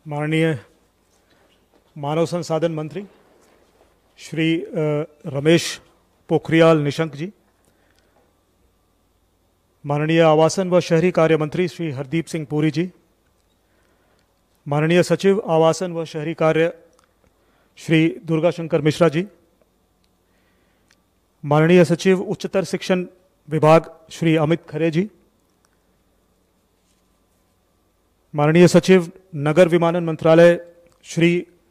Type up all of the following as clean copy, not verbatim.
माननीय मानव संसाधन मंत्री श्री रमेश पोखरियाल निशंक जी, माननीय आवासन व शहरी कार्य मंत्री श्री हरदीप सिंह पुरी जी, माननीय सचिव आवासन व शहरी कार्य श्री दुर्गा शंकर मिश्रा जी, माननीय सचिव उच्चतर शिक्षण विभाग श्री अमित खरे जी, माननीय सचिव नगर विमानन मंत्रालय श्री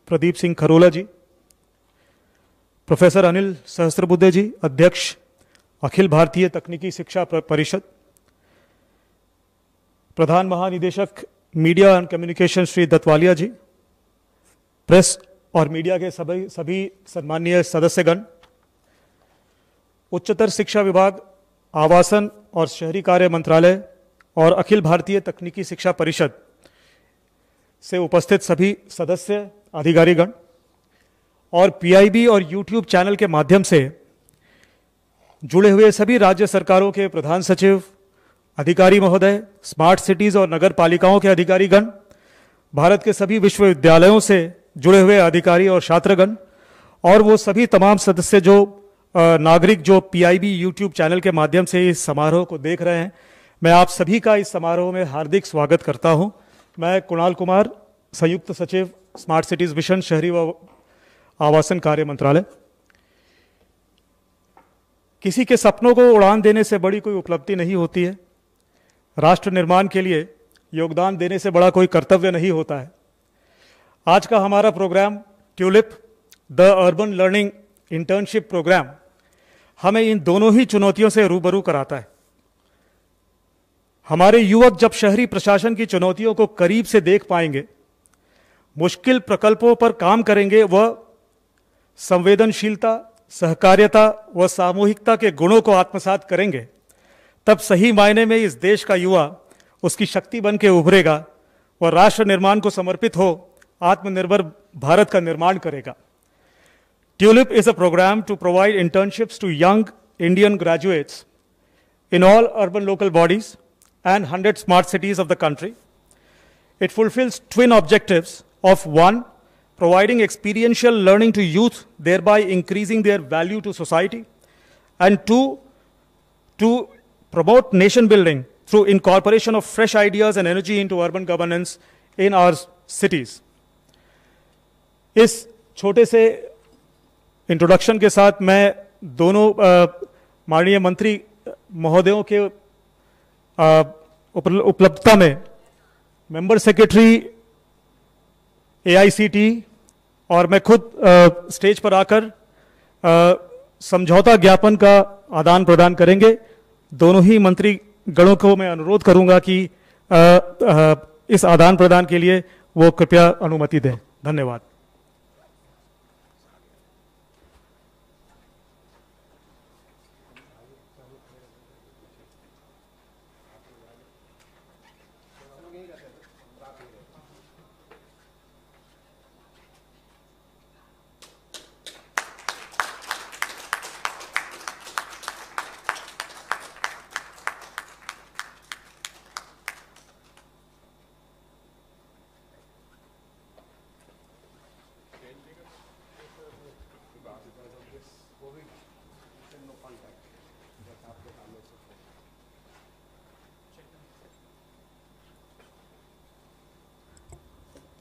प्रदीप सिंह खरोला जी, प्रोफेसर अनिल सहस्त्रबुद्धे जी, अध्यक्ष अखिल भारतीय तकनीकी शिक्षा परिषद, प्रधान महानिदेशक media and communication Shri Datwalia ji, press और मीडिया के सभी सम्माननीय सदस्यगण, उच्चतर शिक्षा विभाग, आवासन और शहरी कार्य मंत्रालय और अखिल भारतीय तकनीकी शिक्षा परिषद से उपस्थित सभी सदस्य अधिकारीगण और पीआईबी और यूट्यूब चैनल के माध्यम से जुड़े हुए सभी राज्य सरकारों के प्रधान सचिव, अधिकारी महोदय, स्मार्ट सिटीज और नगर पालिकाओं के अधिकारीगण, भारत के सभी विश्वविद्यालयों से जुड़े हुए अधिकारी और छात्रगण और वो सभी तमाम सदस्य जो नागरिक जो पीआईबी यूट्यूब चैनल के माध्यम से इस समारोह को देख रहे हैं, मैं आप सभी का इस समारोह में हार्दिक स्वागत करता हूं। मैं कुणाल कुमार, संयुक्त सचिव, स्मार्ट सिटीज मिशन, शहरी व आवासन कार्य मंत्रालय। किसी के सपनों को उड़ान देने से बड़ी कोई उपलब्धि नहीं होती है। राष्ट्र निर्माण के लिए योगदान देने से बड़ा कोई कर्तव्य नहीं होता है। आज का हमारा program tulip the urban learning internship program हमें इन दोनों ही चुनौतियों से रूबरू कराता है। हमारे युवक जब शहरी प्रशासन की चुनौतियों को करीब से देख पाएंगे, मुश्किल प्रकल्पों पर काम करेंगे, वह संवेदनशीलता, सहकार्यता व सामूहिकता के गुणों को आत्मसात करेंगे, तब सही मायने में इस देश का युवा उसकी शक्ति बन के उभरेगा और राष्ट्र निर्माण को समर्पित हो आत्मनिर्भर भारत का निर्माण करेगा। Tulip is a program to provide internships to young Indian graduates in all urban local bodies and 100 smart cities of the country. It fulfills twin objectives of one, providing experiential learning to youth, thereby increasing their value to society, and two, to promote nation building through incorporation of fresh ideas and energy into urban governance in our cities. इस छोटे से introduction के साथ मैं दोनों माननीय मंत्री महोदयों के उपलब्धता में मेंबर सेक्रेटरी एआईसीटी और मैं खुद स्टेज पर आकर समझौता ज्ञापन का आदान प्रदान करेंगे। दोनों ही मंत्री गणों को मैं अनुरोध करूंगा कि इस आदान प्रदान के लिए वो कृपया अनुमति दें। धन्यवाद।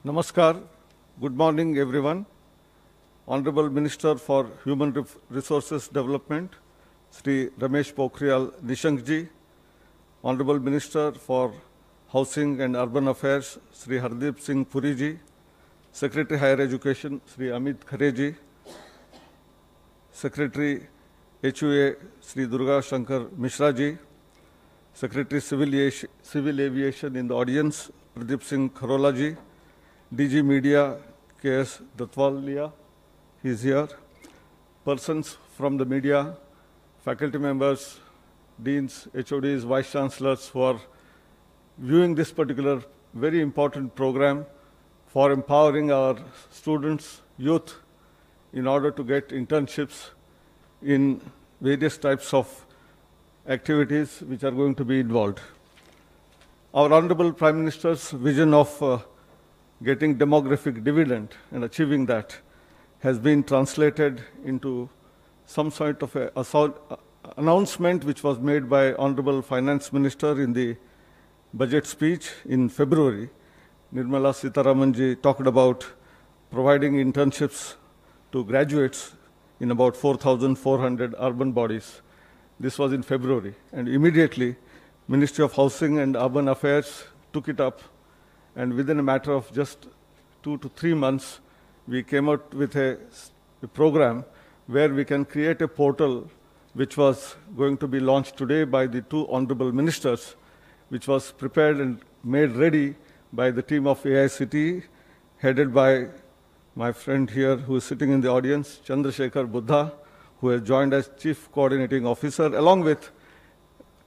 Namaskar. Good morning, everyone. Honorable Minister for Human Resources Development, Sri Ramesh Pokhrial Nishank ji, Honorable Minister for Housing and Urban Affairs, Sri Hardeep Singh Puri ji, Secretary Higher Education, Sri Amit Khare ji, Secretary HUA, Sri Durga Shankar Mishra ji, Secretary Civil Aviation in the audience, Pradeep Singh Kharola ji, DG Media, KS Datwalia, he is here. Persons from the media, faculty members, deans, HODs, vice chancellors who are viewing this particular very important program for empowering our students, youth, in order to get internships in various types of activities which are going to be involved. Our Honorable Prime Minister's vision of getting demographic dividend and achieving that has been translated into some sort of a announcement which was made by Honorable Finance Minister in the budget speech in February. Nirmala Sitharaman ji talked about providing internships to graduates in about 4,400 urban bodies. This was in February, and immediately Ministry of Housing and Urban Affairs took it up, and within a matter of just 2 to 3 months, we came out with a program where we can create a portal which was going to be launched today by the two honorable ministers, which was prepared and made ready by the team of AICTE, headed by my friend here who is sitting in the audience, Chandrasekhar Buddha, who has joined as Chief Coordinating Officer, along with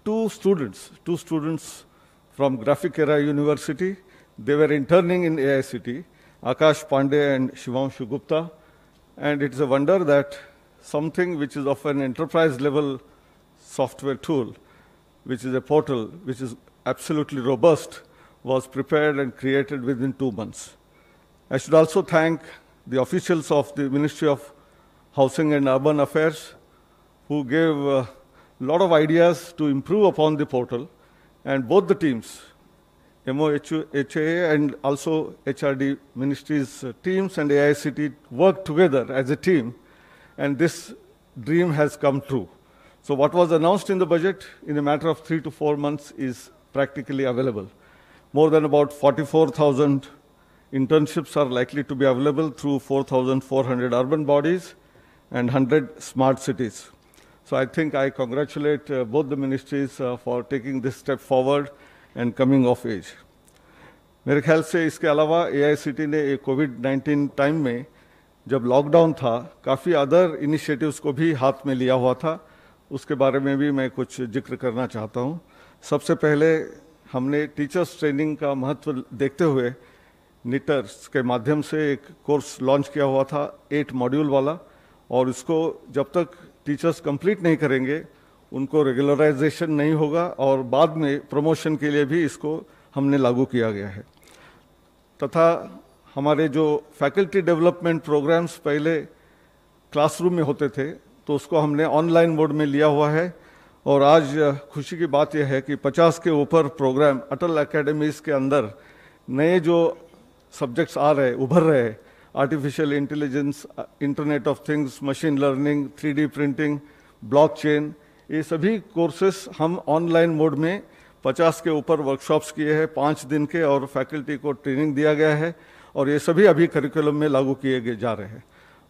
two students from Graphic Era University. They were interning in AICTE, Akash Pandey and Shivanshu Gupta. And it is a wonder that something which is of an enterprise level software tool, which is a portal, which is absolutely robust, was prepared and created within 2 months. I should also thank the officials of the Ministry of Housing and Urban Affairs who gave a lot of ideas to improve upon the portal, and both the teams, MOHA and also HRD Ministries teams and AICTE worked together as a team, and this dream has come true. So what was announced in the budget in a matter of 3 to 4 months is practically available. More than about 44,000 internships are likely to be available through 4,400 urban bodies and 100 smart cities. So I think I congratulate both the ministries for taking this step forward and coming of age. मेरे ख्याल से इसके अलावा AICTE ने कोविड-19 time में जब lockdown था, काफ़ी अदर इनिशिएटिव्स को भी हाथ में लिया हुआ था. उसके बारे में भी मैं कुछ जिक्र करना चाहता हूँ. सबसे पहले हमने टीचर्स ट्रेनिंग का महत्व देखते हुए निटर्स के माध्यम से एक कोर्स लॉन्च किया हुआ था 8 मॉड्यूल वाला, और इसको जब तक टीचर्स कंप्लीट नहीं करेंगे उनको रेगुलराइजेशन नहीं होगा, और बाद में प्रमोशन के लिए भी इसको हमने लागू किया गया है. तथा हमारे जो फैकल्टी डेवलपमेंट प्रोग्राम्स पहले क्लासरूम में होते थे तो उसको हमने ऑनलाइन मोड में लिया हुआ है, और आज खुशी की बात यह है कि 50 के ऊपर प्रोग्राम अटल एकेडमीज के अंदर नए जो सब्जेक्ट्स आ रहे उभर रहे हैं, artificial intelligence, internet of things, machine learning, 3D printing, blockchain, ये सभी कोर्सेस हम ऑनलाइन मोड में 50 के ऊपर वर्कशॉप्स किए हैं 5 दिन के, और फैकल्टी को ट्रेनिंग दिया गया है, और ये सभी अभी करिकुलम में लागू किए जा रहे हैं.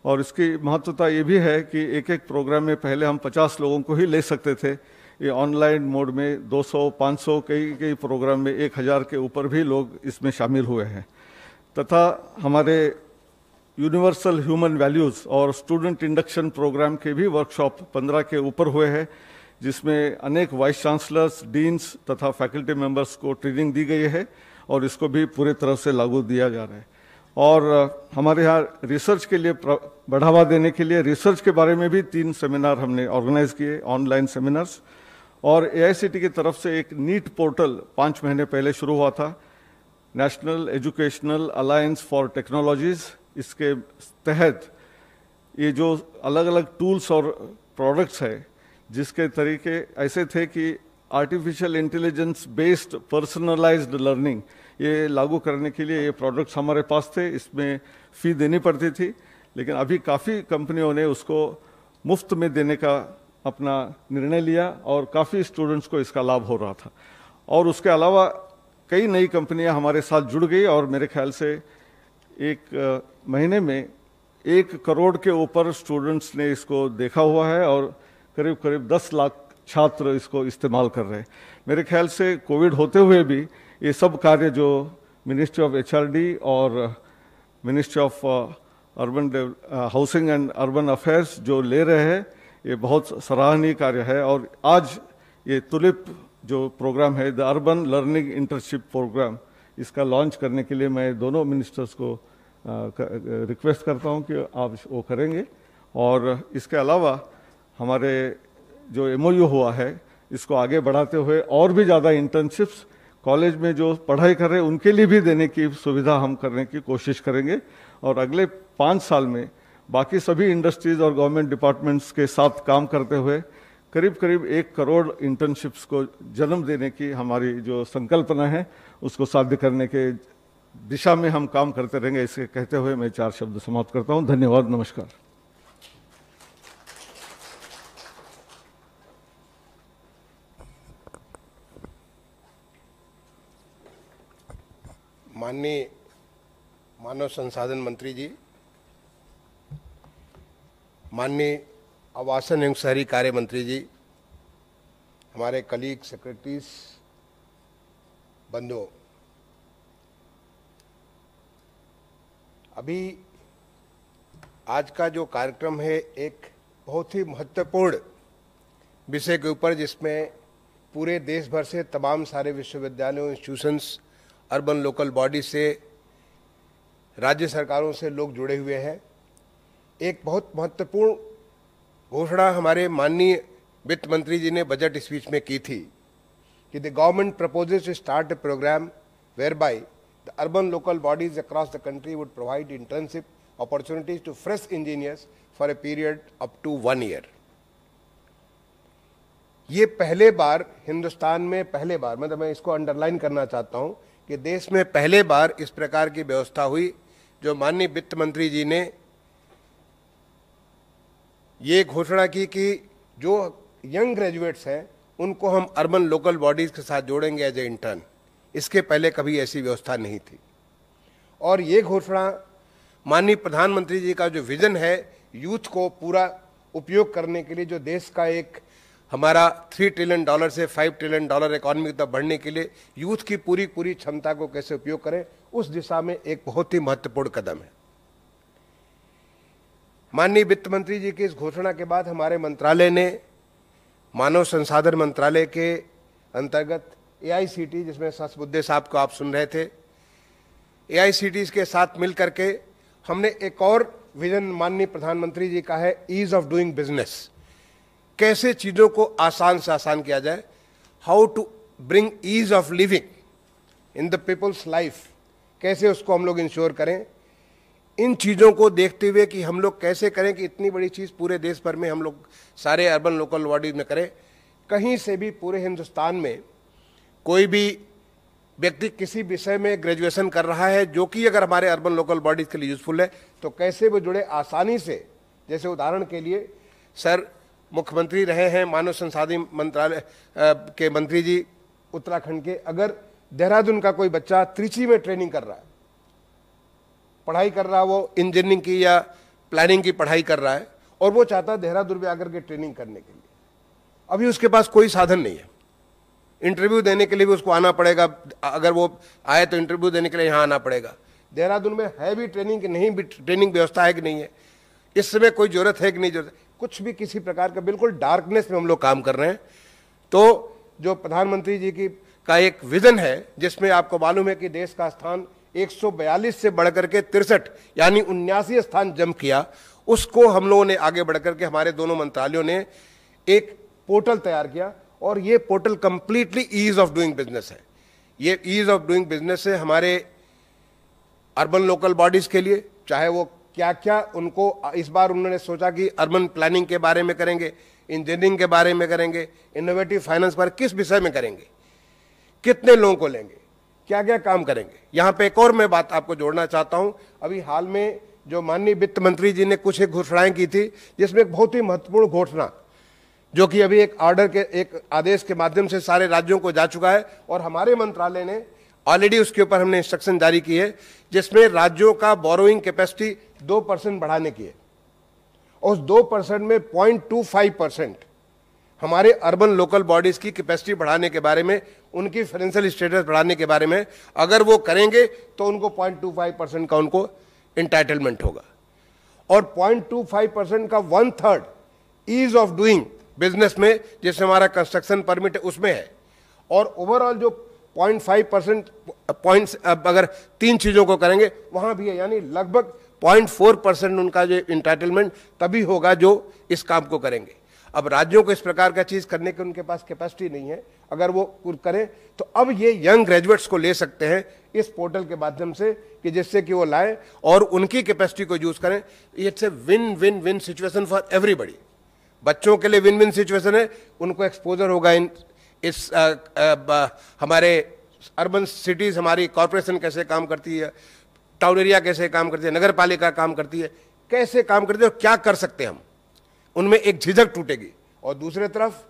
और इसकी महत्वता ये भी है कि एक एक प्रोग्राम में पहले हम 50 लोगों को ही ले सकते थे, ये ऑनलाइन मोड में 200, 500, कई प्रोग्राम में 1000 के ऊपर भी लोग इसमें शामिल हुए हैं. तथा हमारे यूनिवर्सल ह्यूमन वैल्यूज़ और स्टूडेंट इंडक्शन प्रोग्राम के भी वर्कशॉप 15 के ऊपर हुए हैं, जिसमें अनेक वाइस चांसलर्स, डीन्स तथा फैकल्टी मेंबर्स को ट्रेनिंग दी गई है, और इसको भी पूरी तरह से लागू दिया जा रहा है. और हमारे यहाँ रिसर्च के लिए बढ़ावा देने के लिए रिसर्च के बारे में भी 3 सेमिनार हमने ऑर्गेनाइज किए, ऑनलाइन सेमिनार्स. और AICTE की तरफ से एक नीट पोर्टल 5 महीने पहले शुरू हुआ था, national educational alliance for technologies. इसके तहत ये जो अलग अलग टूल्स और प्रोडक्ट्स है, जिसके तरीके ऐसे थे कि artificial intelligence based personalised learning, ये लागू करने के लिए ये प्रोडक्ट्स हमारे पास थे. इसमें फ़ी देनी पड़ती थी, लेकिन अभी काफ़ी कंपनियों ने उसको मुफ्त में देने का अपना निर्णय लिया, और काफ़ी स्टूडेंट्स को इसका लाभ हो रहा था. और उसके अलावा कई नई कंपनियां हमारे साथ जुड़ गई, और मेरे ख्याल से एक महीने में 1 करोड़ के ऊपर स्टूडेंट्स ने इसको देखा हुआ है, और करीब करीब 10 लाख छात्र इसको इस्तेमाल कर रहे हैं. मेरे ख्याल से कोविड होते हुए भी ये सब कार्य जो मिनिस्ट्री ऑफ HRD और ministry of urban housing and urban affairs जो ले रहे हैं, ये बहुत सराहनीय कार्य है. और आज ये तुलिप जो प्रोग्राम है, the urban learning internship program, इसका लॉन्च करने के लिए मैं दोनों मिनिस्टर्स को रिक्वेस्ट करता हूं कि आप वो करेंगे. और इसके अलावा हमारे जो MOU हुआ है, इसको आगे बढ़ाते हुए और भी ज़्यादा इंटर्नशिप्स कॉलेज में जो पढ़ाई कर रहे हैं उनके लिए भी देने की सुविधा हम करने की कोशिश करेंगे। और अगले 5 साल में बाकी सभी इंडस्ट्रीज और गवर्नमेंट डिपार्टमेंट्स के साथ काम करते हुए करीब करीब 1 करोड़ इंटर्नशिप्स को जन्म देने की हमारी जो संकल्पना है उसको साध्य करने के दिशा में हम काम करते रहेंगे। इसे कहते हुए मैं 4 शब्द समाप्त करता हूं। धन्यवाद, नमस्कार। माननीय मानव संसाधन मंत्री जी, माननीय आवासन एवं शहरी कार्य मंत्री जी, हमारे कलीग सेक्रेटरीज बंधुओं, अभी आज का जो कार्यक्रम है एक बहुत ही महत्वपूर्ण विषय के ऊपर, जिसमें पूरे देश भर से तमाम सारे विश्वविद्यालयों, इंस्टीट्यूशंस, अर्बन लोकल बॉडी से, राज्य सरकारों से लोग जुड़े हुए हैं। एक बहुत महत्वपूर्ण घोषणा हमारे माननीय वित्त मंत्री जी ने बजट स्पीच में की थी कि the government proposes to start a program where by the urban local bodies across the country would provide internship opportunities to fresh engineers for a period up to 1 year. ये पहले बार हिंदुस्तान में, पहले बार, मतलब मैं इसको अंडरलाइन करना चाहता हूं कि देश में पहले बार इस प्रकार की व्यवस्था हुई, जो माननीय वित्त मंत्री जी ने ये घोषणा की कि जो यंग ग्रेजुएट्स हैं उनको हम अर्बन लोकल बॉडीज के साथ जोड़ेंगे एज ए इंटर्न। इसके पहले कभी ऐसी व्यवस्था नहीं थी। और ये घोषणा माननीय प्रधानमंत्री जी का जो विजन है यूथ को पूरा उपयोग करने के लिए, जो देश का एक हमारा $3 ट्रिलियन से $5 ट्रिलियन इकोनॉमी तक बढ़ने के लिए यूथ की पूरी क्षमता को कैसे उपयोग करें, उस दिशा में एक बहुत ही महत्वपूर्ण कदम है। माननीय वित्त मंत्री जी की इस घोषणा के बाद हमारे मंत्रालय ने मानव संसाधन मंत्रालय के अंतर्गत AICT, जिसमें ससबुद्दे साहब को आप सुन रहे थे, AICTs के साथ मिलकर के हमने एक और विजन माननीय प्रधानमंत्री जी का है, ईज ऑफ डूइंग बिजनेस। कैसे चीज़ों को आसान से आसान किया जाए, how to bring ease of living in the people's life, कैसे उसको हम लोग इंश्योर करें। इन चीज़ों को देखते हुए कि हम लोग कैसे करें कि इतनी बड़ी चीज़ पूरे देश भर में हम लोग सारे अर्बन लोकल बॉडीज में करें। कहीं से भी पूरे हिंदुस्तान में कोई भी व्यक्ति किसी विषय में ग्रेजुएशन कर रहा है जो कि अगर हमारे अर्बन लोकल बॉडीज के लिए यूजफुल है, तो कैसे वो जुड़े आसानी से। जैसे उदाहरण के लिए सर मुख्यमंत्री रहे हैं मानव संसाधन मंत्रालय के मंत्री जी उत्तराखंड के, अगर देहरादून का कोई बच्चा त्रिची में ट्रेनिंग कर रहा है, पढ़ाई कर रहा है, वो इंजीनियरिंग की या प्लानिंग की पढ़ाई कर रहा है और वो चाहता है देहरादून में आकर के ट्रेनिंग करने के लिए, अभी उसके पास कोई साधन नहीं है। इंटरव्यू देने के लिए भी उसको आना पड़ेगा, अगर वो आए तो इंटरव्यू देने के लिए यहाँ आना पड़ेगा। देहरादून में है भी ट्रेनिंग कि नहीं, भी ट्रेनिंग व्यवस्था है कि नहीं है, इस समय कोई जरूरत है कि नहीं जरूरत, कुछ भी किसी प्रकार का बिल्कुल डार्कनेस में हम लोग काम कर रहे हैं। तो जो प्रधानमंत्री जी की का एक विजन है, जिसमें आपको मालूम है कि देश का स्थान 142 से बढ़कर के 63 यानी 79 स्थान जंप किया, उसको हम लोगों ने आगे बढ़कर के हमारे दोनों मंत्रालयों ने एक पोर्टल तैयार किया और ये portal completely ease of doing business है। ये ईज ऑफ डूइंग बिजनेस है हमारे अर्बन लोकल बॉडीज के लिए, चाहे वो क्या क्या उनको, इस बार उन्होंने सोचा कि अर्बन प्लानिंग के बारे में करेंगे, इंजीनियरिंग के बारे में करेंगे, इनोवेटिव फाइनेंस पर किस विषय में करेंगे, कितने लोगों को लेंगे, क्या क्या काम करेंगे। यहाँ पे एक और मैं बात आपको जोड़ना चाहता हूँ। अभी हाल में जो माननीय वित्त मंत्री जी ने कुछ एक घोषणाएं की थी, जिसमें एक बहुत ही महत्वपूर्ण घोषणा जो कि अभी एक ऑर्डर के, एक आदेश के माध्यम से सारे राज्यों को जा चुका है और हमारे मंत्रालय ने ऑलरेडी उसके ऊपर हमने इंस्ट्रक्शन जारी की है, जिसमें राज्यों का बोरोइंग कैपेसिटी 2% बढ़ाने की है। उस 2% में 0.25% हमारे अर्बन लोकल बॉडीज की कैपेसिटी बढ़ाने के बारे में, उनकी फाइनेंशियल स्टेटस बढ़ाने के बारे में अगर वो करेंगे तो उनको 0.25% का उनको इंटाइटलमेंट होगा। और 0.25% का 1/3 ईज ऑफ डूइंग बिजनेस में, जिसमें हमारा कंस्ट्रक्शन परमिट है उसमें है। और ओवरऑल जो 0.5% पॉइंट्स अगर 3 चीजों को करेंगे वहां भी है, यानी लगभग 0.4% उनका जो इंटाइटलमेंट तभी होगा जो इस काम को करेंगे। अब राज्यों को इस प्रकार का चीज करने की उनके पास कैपेसिटी नहीं है। अगर वो करें तो अब ये यंग ग्रेजुएट्स को ले सकते हैं इस पोर्टल के माध्यम से कि जिससे कि वो लाएं और उनकी कैपेसिटी को यूज करें। It's a win win win situation for everybody. बच्चों के लिए विन विन सिचुएशन है, उनको एक्सपोजर होगा इस हमारे अर्बन सिटीज, हमारी कॉरपोरेशन कैसे काम करती है, टाउन एरिया कैसे काम करती है, नगर पालिका काम करती है, कैसे काम करती है और क्या कर सकते हैं हम, उनमें एक झिझक टूटेगी। और दूसरे तरफ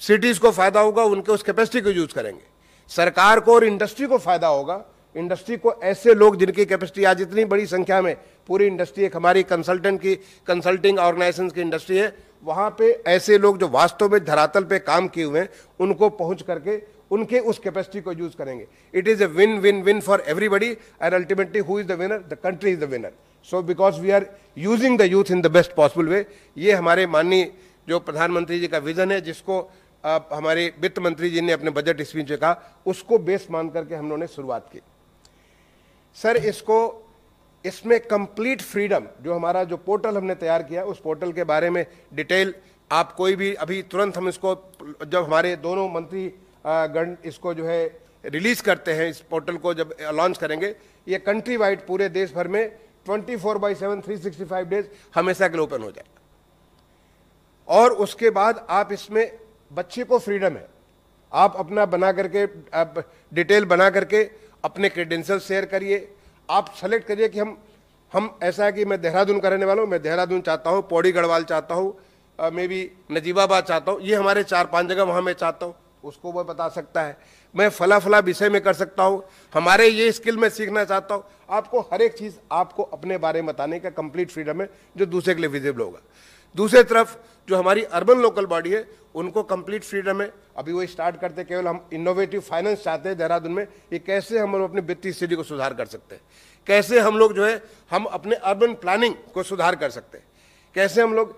सिटीज को फायदा होगा, उनके उस कैपेसिटी को यूज करेंगे। सरकार को और इंडस्ट्री को फायदा होगा। इंडस्ट्री को ऐसे लोग जिनकी कैपेसिटी आज इतनी बड़ी संख्या में, पूरी इंडस्ट्री एक हमारी कंसल्टिंग ऑर्गेनाइजेशंस की इंडस्ट्री है, वहां पे ऐसे लोग जो वास्तव में धरातल पे काम किए हुए हैं उनको पहुंच करके उनके उस कैपेसिटी को यूज करेंगे। It is a win win win for everybody and ultimately who is the winner? The country is the winner. So because we are using the youth in the best possible way. ये हमारे माननीय जो प्रधानमंत्री जी का vision है, जिसको हमारे वित्त मंत्री जी ने अपने बजट स्पीच में कहा, उसको बेस मान करके हम लोगों ने शुरुआत की। सर इसमें कंप्लीट फ्रीडम, जो हमारा जो पोर्टल हमने तैयार किया, उस पोर्टल के बारे में डिटेल आप कोई भी अभी तुरंत हम इसको, जब हमारे दोनों मंत्री गण इसको जो है रिलीज करते हैं, इस पोर्टल को जब लॉन्च करेंगे, ये कंट्री वाइड पूरे देश भर में 24/7 365 डेज हमेशा के लिए ओपन हो जाएगा। और उसके बाद आप इसमें बच्चे को फ्रीडम है, आप अपना बना करके डिटेल बना करके अपने क्रेडेंशियल शेयर करिए। आप सेलेक्ट करिए कि हम ऐसा है कि मैं देहरादून का रहने वाला हूँ, मैं देहरादून चाहता हूँ, पौड़ी गढ़वाल चाहता हूँ, मे बी नजीबाबाद चाहता हूँ, ये हमारे 4-5 जगह वहाँ मैं चाहता हूँ, उसको वो बता सकता है। मैं फला फला विषय में कर सकता हूँ, हमारे ये स्किल में सीखना चाहता हूँ। आपको हर एक चीज़ आपको अपने बारे में बताने का कंप्लीट फ्रीडम है, जो दूसरे के लिए विजिबल होगा। दूसरी तरफ जो हमारी अर्बन लोकल बॉडी है, उनको कंप्लीट फ्रीडम है। अभी वो स्टार्ट करते, केवल हम इनोवेटिव फाइनेंस चाहते हैं देहरादून में, ये कैसे हम लोग अपनी वित्तीय स्थिति को सुधार कर सकते हैं, कैसे हम लोग जो है हम अपने अर्बन प्लानिंग को सुधार कर सकते हैं, कैसे हम लोग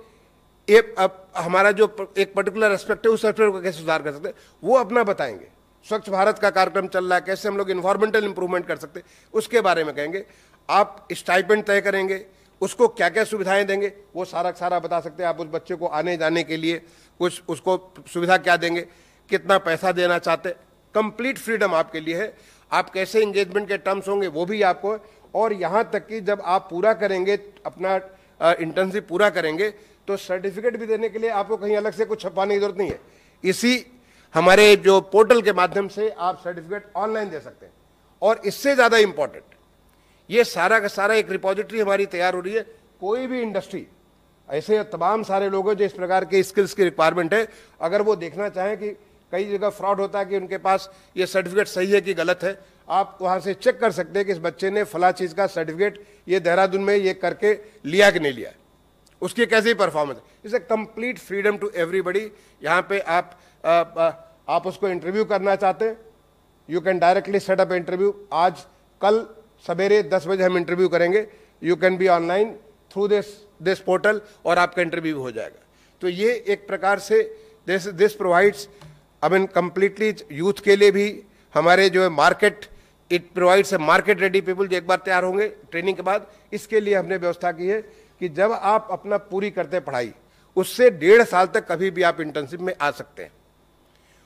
हमारा जो एक पर्टिकुलर एस्पेक्ट है उस एस्पेक्ट को कैसे सुधार कर सकते हैं, वो अपना बताएंगे। स्वच्छ भारत का कार्यक्रम चल रहा है, कैसे हम लोग इन्वायरमेंटल इंप्रूवमेंट कर सकते हैं, उसके बारे में कहेंगे। आप स्टाइपेंड तय करेंगे, उसको क्या क्या सुविधाएं देंगे, वो सारा बता सकते हैं। आप उस बच्चे को आने जाने के लिए कुछ उसको सुविधा क्या देंगे, कितना पैसा देना चाहते हैं, कंप्लीट फ्रीडम आपके लिए है। आप कैसे एंगेजमेंट के टर्म्स होंगे वो भी आपको है। और यहाँ तक कि जब आप पूरा करेंगे, अपना इंटर्नशिप पूरा करेंगे, तो सर्टिफिकेट भी देने के लिए आपको कहीं अलग से कुछ छपाने की जरूरत नहीं है। इसी हमारे जो पोर्टल के माध्यम से आप सर्टिफिकेट ऑनलाइन दे सकते हैं। और इससे ज़्यादा इंपॉर्टेंट, ये सारा का सारा एक रिपोजिटरी हमारी तैयार हो रही है। कोई भी इंडस्ट्री, ऐसे तमाम सारे लोग हैं जो इस प्रकार के स्किल्स की रिक्वायरमेंट है, अगर वो देखना चाहें कि कई जगह फ्रॉड होता है कि उनके पास ये सर्टिफिकेट सही है कि गलत है, आप वहाँ से चेक कर सकते हैं कि इस बच्चे ने फला चीज़ का सर्टिफिकेट ये देहरादून में ये करके लिया कि नहीं लिया, उसकी कैसी परफॉर्मेंस है। It's a complete freedom to everybody. यहाँ पे आप उसको इंटरव्यू करना चाहते हैं, you can directly set up interview. आज कल सवेरे 10 बजे हम इंटरव्यू करेंगे, you can be online through this portal और आपका इंटरव्यू हो जाएगा। तो ये एक प्रकार से दिस प्रोवाइड्स कंप्लीटली यूथ के लिए भी, हमारे जो है market, it provides a market ready people जो एक बार तैयार होंगे ट्रेनिंग के बाद। इसके लिए हमने व्यवस्था की है कि जब आप अपना पूरी करते हैं पढ़ाई, उससे 1.5 साल तक कभी भी आप इंटर्नशिप में आ सकते हैं।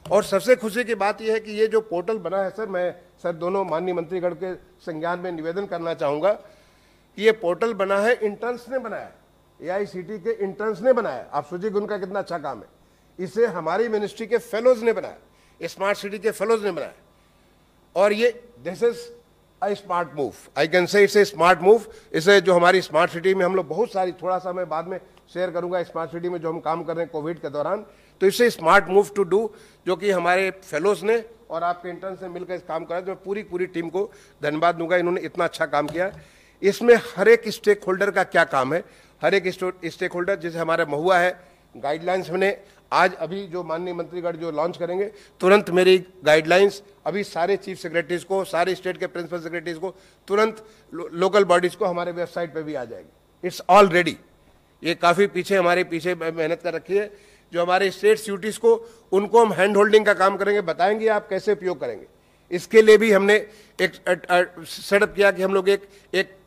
और सबसे खुशी की बात यह है कि ये जो पोर्टल बना है सर, मैं दोनों माननीय मंत्रीगण के संज्ञान में निवेदन करना चाहूँगा कि ये पोर्टल बना है, इंटर्न्स ने बनाया, AICTE के इंटर्न्स ने बनाया। आप सोचिए कि उनका कितना अच्छा काम है। इसे हमारी मिनिस्ट्री के फेलोज ने बनाया, स्मार्ट सिटी के फेलोज ने बनाया। और ये this is a smart move, I can say it's a smart move. इसे जो हमारी स्मार्ट सिटी में हम लोग बहुत सारी, थोड़ा सा मैं बाद में शेयर करूंगा, स्मार्ट सिटी में जो हम काम कर रहे हैं कोविड के दौरान, तो इससे स्मार्ट मूव टू डू, जो कि हमारे फेलोज ने और आपके इंटर्न से मिलकर इस काम करा। तो मैं पूरी टीम को धन्यवाद दूंगा, इन्होंने इतना अच्छा काम किया। इसमें हर एक स्टेक होल्डर का क्या काम है, हर एक स्टेक होल्डर, जैसे हमारा महुआ है, गाइडलाइंस हमने आज अभी जो माननीय मंत्रीगण जो लॉन्च करेंगे, तुरंत मेरी गाइडलाइंस अभी सारे चीफ सेक्रेटरीज को, सारे स्टेट के प्रिंसिपल सेक्रेटरीज को, तुरंत लोकल बॉडीज को हमारे वेबसाइट पे भी आ जाएगी। It's all ready. ये काफ़ी पीछे हमारे पीछे मेहनत कर रखी है। जो हमारे स्टेट यूटीज को, उनको हम हैंड होल्डिंग का काम करेंगे, बताएंगे आप कैसे उपयोग करेंगे। इसके लिए भी हमने एक सेटअप किया कि हम लोग एक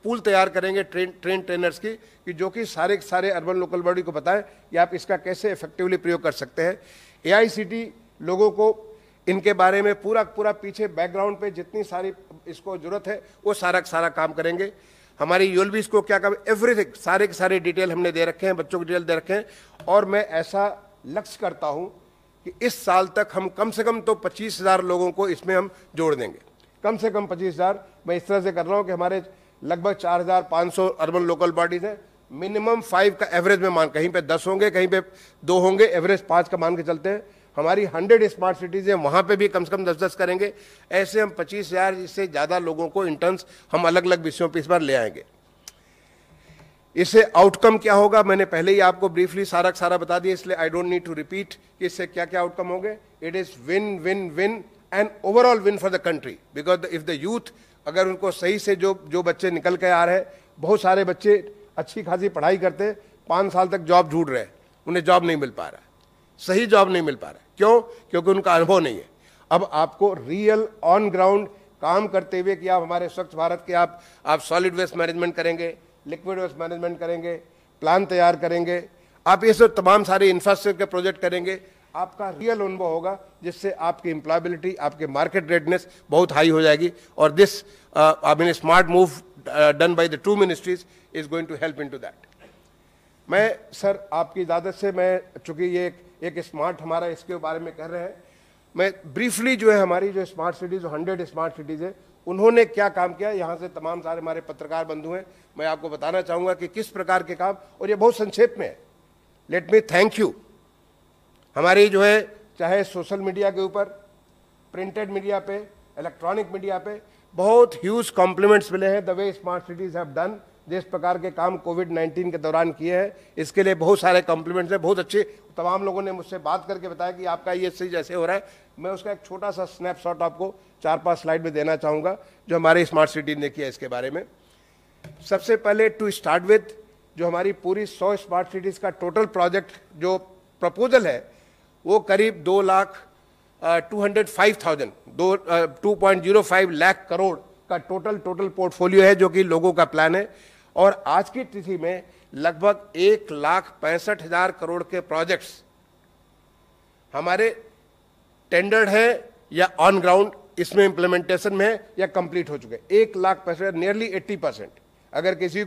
पूल तैयार करेंगे ट्रेनर्स की, कि जो कि सारे अर्बन लोकल बॉडी को बताएं कि आप इसका कैसे इफेक्टिवली प्रयोग कर सकते हैं। AICT लोगों को इनके बारे में पूरा पीछे बैकग्राउंड पे जितनी सारी इसको जरूरत है वो सारा काम करेंगे। हमारी ULB को क्या काम, एवरीथिंग सारे के सारे डिटेल हमने दे रखे हैं, बच्चों की डिटेल दे रखे हैं। और मैं ऐसा लक्ष्य करता हूं कि इस साल तक हम कम से कम तो 25,000 लोगों को इसमें हम जोड़ देंगे, कम से कम 25,000। मैं इस तरह से कर रहा हूं कि हमारे लगभग 4,500 अर्बन लोकल बॉडीज हैं, मिनिमम 5 का एवरेज में मान, कहीं पे 10 होंगे, कहीं पे 2 होंगे, एवरेज 5 का मान के चलते हैं। हमारी 100 स्मार्ट सिटीज हैं, वहां पे भी कम से कम 10-10 करेंगे। ऐसे हम 25,000 से ज्यादा लोगों को इंटर्न्स हम अलग अलग विषयों पर इस बार ले आएंगे। इससे आउटकम क्या होगा मैंने पहले ही आपको ब्रीफली सारा बता दिया, इसलिए I don't need to repeat कि इससे क्या क्या आउटकम होंगे। It is win win win and overall win for the country, because if the youth, अगर उनको सही से जो बच्चे निकल के आ रहे हैं, बहुत सारे बच्चे अच्छी खासी पढ़ाई करते 5 साल तक जॉब ढूंढ रहे हैं, उन्हें जॉब नहीं मिल पा रहा, सही जॉब नहीं मिल पा रहा। क्यों? क्योंकि उनका अनुभव नहीं है। अब आपको रियल ऑन ग्राउंड काम करते हुए कि आप हमारे स्वच्छ भारत के आप सॉलिड वेस्ट मैनेजमेंट करेंगे, लिक्विड वेस्ट मैनेजमेंट करेंगे, प्लान तैयार करेंगे, आप ये सब तमाम सारे इंफ्रास्ट्रक्चर के प्रोजेक्ट करेंगे, आपका रियल अनुभव होगा, जिससे आपकी एम्प्लॉयबिलिटी, आपके मार्केट रेडनेस बहुत हाई हो जाएगी। और this I mean smart move done by the 2 ministries is going to help in to that. मैं सर आपकी इजाज़त से, मैं चूंकि ये एक स्मार्ट हमारा इसके बारे में कर रहे हैं, मैं ब्रीफली जो है हमारी जो स्मार्ट सिटीज़, 100 स्मार्ट सिटीज़ है, उन्होंने क्या काम किया, यहाँ से तमाम सारे हमारे पत्रकार बंधु हैं, मैं आपको बताना चाहूँगा कि किस प्रकार के काम, और ये बहुत संक्षेप में है। लेट मी थैंक यू हमारी जो है, चाहे सोशल मीडिया के ऊपर, प्रिंटेड मीडिया पे, इलेक्ट्रॉनिक मीडिया पे, बहुत ह्यूज कॉम्प्लीमेंट्स मिले हैं the way smart cities have done. जिस प्रकार के काम कोविड-19 के दौरान किए हैं, इसके लिए बहुत सारे कॉम्प्लीमेंट्स हैं, बहुत अच्छे। तमाम लोगों ने मुझसे बात करके बताया कि आपका ये सही जैसे हो रहा है। मैं उसका एक छोटा सा स्नैपशॉट आपको 4-5 स्लाइड में देना चाहूँगा जो हमारे स्मार्ट सिटी ने किया इसके बारे में। सबसे पहले टू स्टार्ट विथ, जो हमारी पूरी 100 स्मार्ट सिटीज़ का टोटल प्रोजेक्ट जो प्रपोजल है, वो करीब 2,205,000 लाख करोड़ का टोटल पोर्टफोलियो है, जो कि लोगों का प्लान है। और आज की तिथि में लगभग 1,65,000 करोड़ के प्रोजेक्ट्स हमारे टेंडर्ड है या ऑन ग्राउंड इसमें इंप्लीमेंटेशन में है या कंप्लीट हो चुके। 1,65,000, नियरली 80%। अगर किसी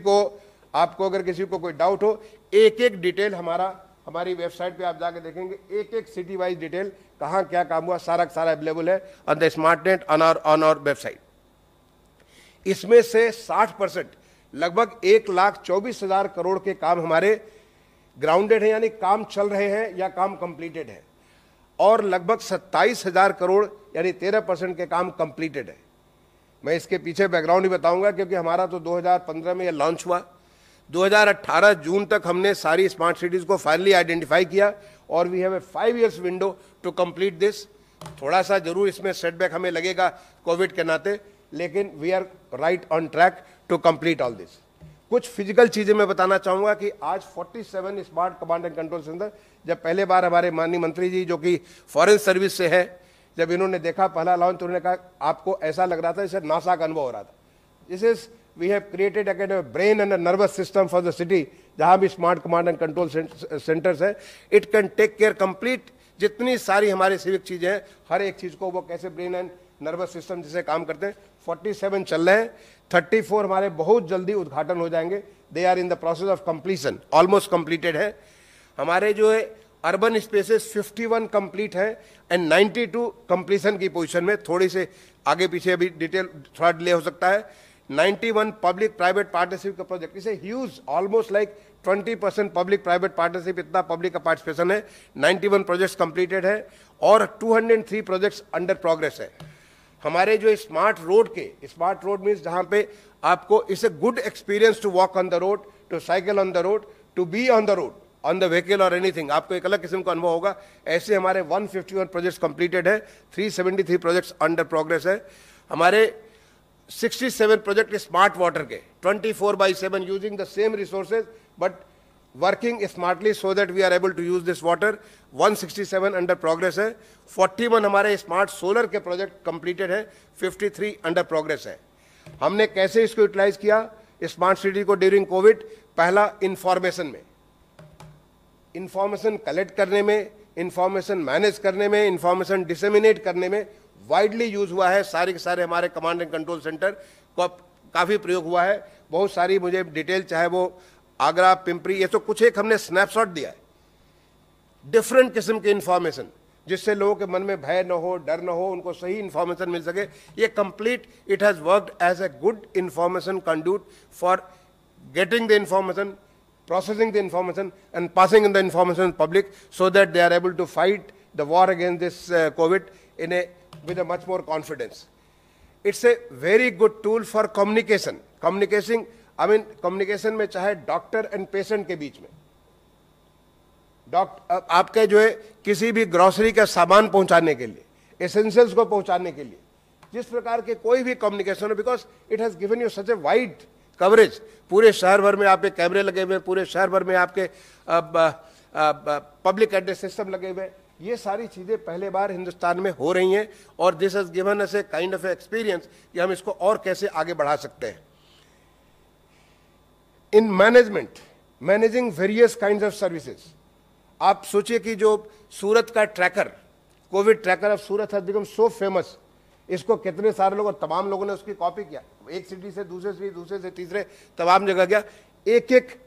को कोई डाउट हो, एक डिटेल हमारी वेबसाइट पे आप जाके देखेंगे, एक सिटी वाइज डिटेल कहाँ क्या काम हुआ, सारा अवेलेबल है on the smart net on our website. इसमें से 60%, लगभग 1,24,000 करोड़ के काम हमारे ग्राउंडेड है, यानी काम चल रहे हैं या काम कंप्लीटेड है, और लगभग 27,000 करोड़ यानी 13% के काम कंप्लीटेड है। मैं इसके पीछे बैकग्राउंड ही बताऊंगा, क्योंकि हमारा तो 2015 में ये लॉन्च हुआ, 2018 जून तक हमने सारी स्मार्ट सिटीज को फाइनली आइडेंटिफाई किया, और we have a 5 years window to complete this. थोड़ा सा जरूर इसमें सेटबैक हमें लगेगा कोविड के नाते, लेकिन we are right on track to complete all this. कुछ फिजिकल चीजें मैं बताना चाहूंगा कि आज 47 smart command and control center, जब पहले बार हमारे माननीय मंत्री जी जो कि फॉरेन सर्विस से है, जब इन्होंने देखा पहला लॉन्च, तो उन्होंने कहा आपको ऐसा लग रहा था जैसे नासा का अनुभव हो रहा था। This is we have created a kind of brain and nervous system for the city. जहां भी smart command and control centers है, it can take care complete जितनी सारी हमारी सिविक चीजें हैं, हर एक चीज को वो कैसे ब्रेन एंड नर्वस सिस्टम जिसे काम करते हैं। 47 चल रहे हैं, 34 हमारे बहुत जल्दी उद्घाटन हो जाएंगे। They are in the process of completion, almost completed है। हमारे जो है अर्बन स्पेसेस 51 कंप्लीट है एंड 92 कंप्लीशन की पोजीशन में, थोड़ी से आगे पीछे अभी डिटेल थोड़ा डिले हो सकता है। 91 पब्लिक प्राइवेट पार्टनरशिप का प्रोजेक्ट, इसे huge, almost like 20% public private partnership, इतना पब्लिक का पार्टिसिपेशन है। 91 प्रोजेक्ट्स कंप्लीटेड है और 203 प्रोजेक्ट्स अंडर प्रोग्रेस है। हमारे जो स्मार्ट रोड मीन्स जहां पे आपको it's a good experience to walk on the road, to cycle on the road, to be on the road, on the vehicle और एनीथिंग, आपको एक अलग किस्म का अनुभव होगा। ऐसे हमारे 151 प्रोजेक्ट्स कंप्लीटेड है, 373 प्रोजेक्ट्स अंडर प्रोग्रेस है। हमारे 67 प्रोजेक्ट स्मार्ट वाटर के 24/7 using the same resources but working smartly so that we are able to use this water. 167 under progress है, 41 हमारे स्मार्ट सोलर के प्रोजेक्ट कंप्लीटेड है, 53 अंडर प्रोग्रेस है. हमने कैसे इसको यूटिलाइज किया स्मार्ट सिटी को ड्यूरिंग कोविड? पहला, इंफॉर्मेशन में, इंफॉर्मेशन कलेक्ट करने में, इंफॉर्मेशन मैनेज करने में, इंफॉर्मेशन डिसेमिनेट करने में वाइडली यूज हुआ है. सारे के सारे हमारे कमांड एंड कंट्रोल सेंटर को काफी प्रयोग हुआ है. बहुत सारी मुझे डिटेल, चाहे वो आगरा, पिंपरी, ये तो कुछ एक हमने स्नैपशॉट दिया है, डिफरेंट किस्म के इंफॉर्मेशन, जिससे लोगों के मन में भय न हो, डर न हो, उनको सही इंफॉर्मेशन मिल सके. ये complete, it has worked as a good information conduit for getting the information, processing the information and passing in the information to public so that they are able to fight the war against this COVID with a much more confidence. It's a very good tool for communication. Communication में चाहे doctor and patient के बीच में, आपके जो है किसी भी grocery का सामान पहुंचाने के लिए, एसेंशियल्स को पहुंचाने के लिए, जिस प्रकार के कोई भी कम्युनिकेशन हो, because it has given you such a wide coverage. पूरे शहर भर में आपके कैमरे लगे हुए, पूरे शहर भर में आपके पब्लिक एड्रेस सिस्टम लगे हुए. ये सारी चीजें पहले बार हिंदुस्तान में हो रही हैं और this has given us a kind of experience कि हम इसको और कैसे आगे बढ़ा सकते हैं. In management, managing various kind of services. आप सोचिए कि जो सूरत का tracker, Covid tracker of Surat has become so famous. इसको कितने सारे लोग, तमाम लोगों ने उसकी कॉपी किया, एक सिटी से दूसरे सिटी, दूसरे से तीसरे, तमाम जगह गया. एक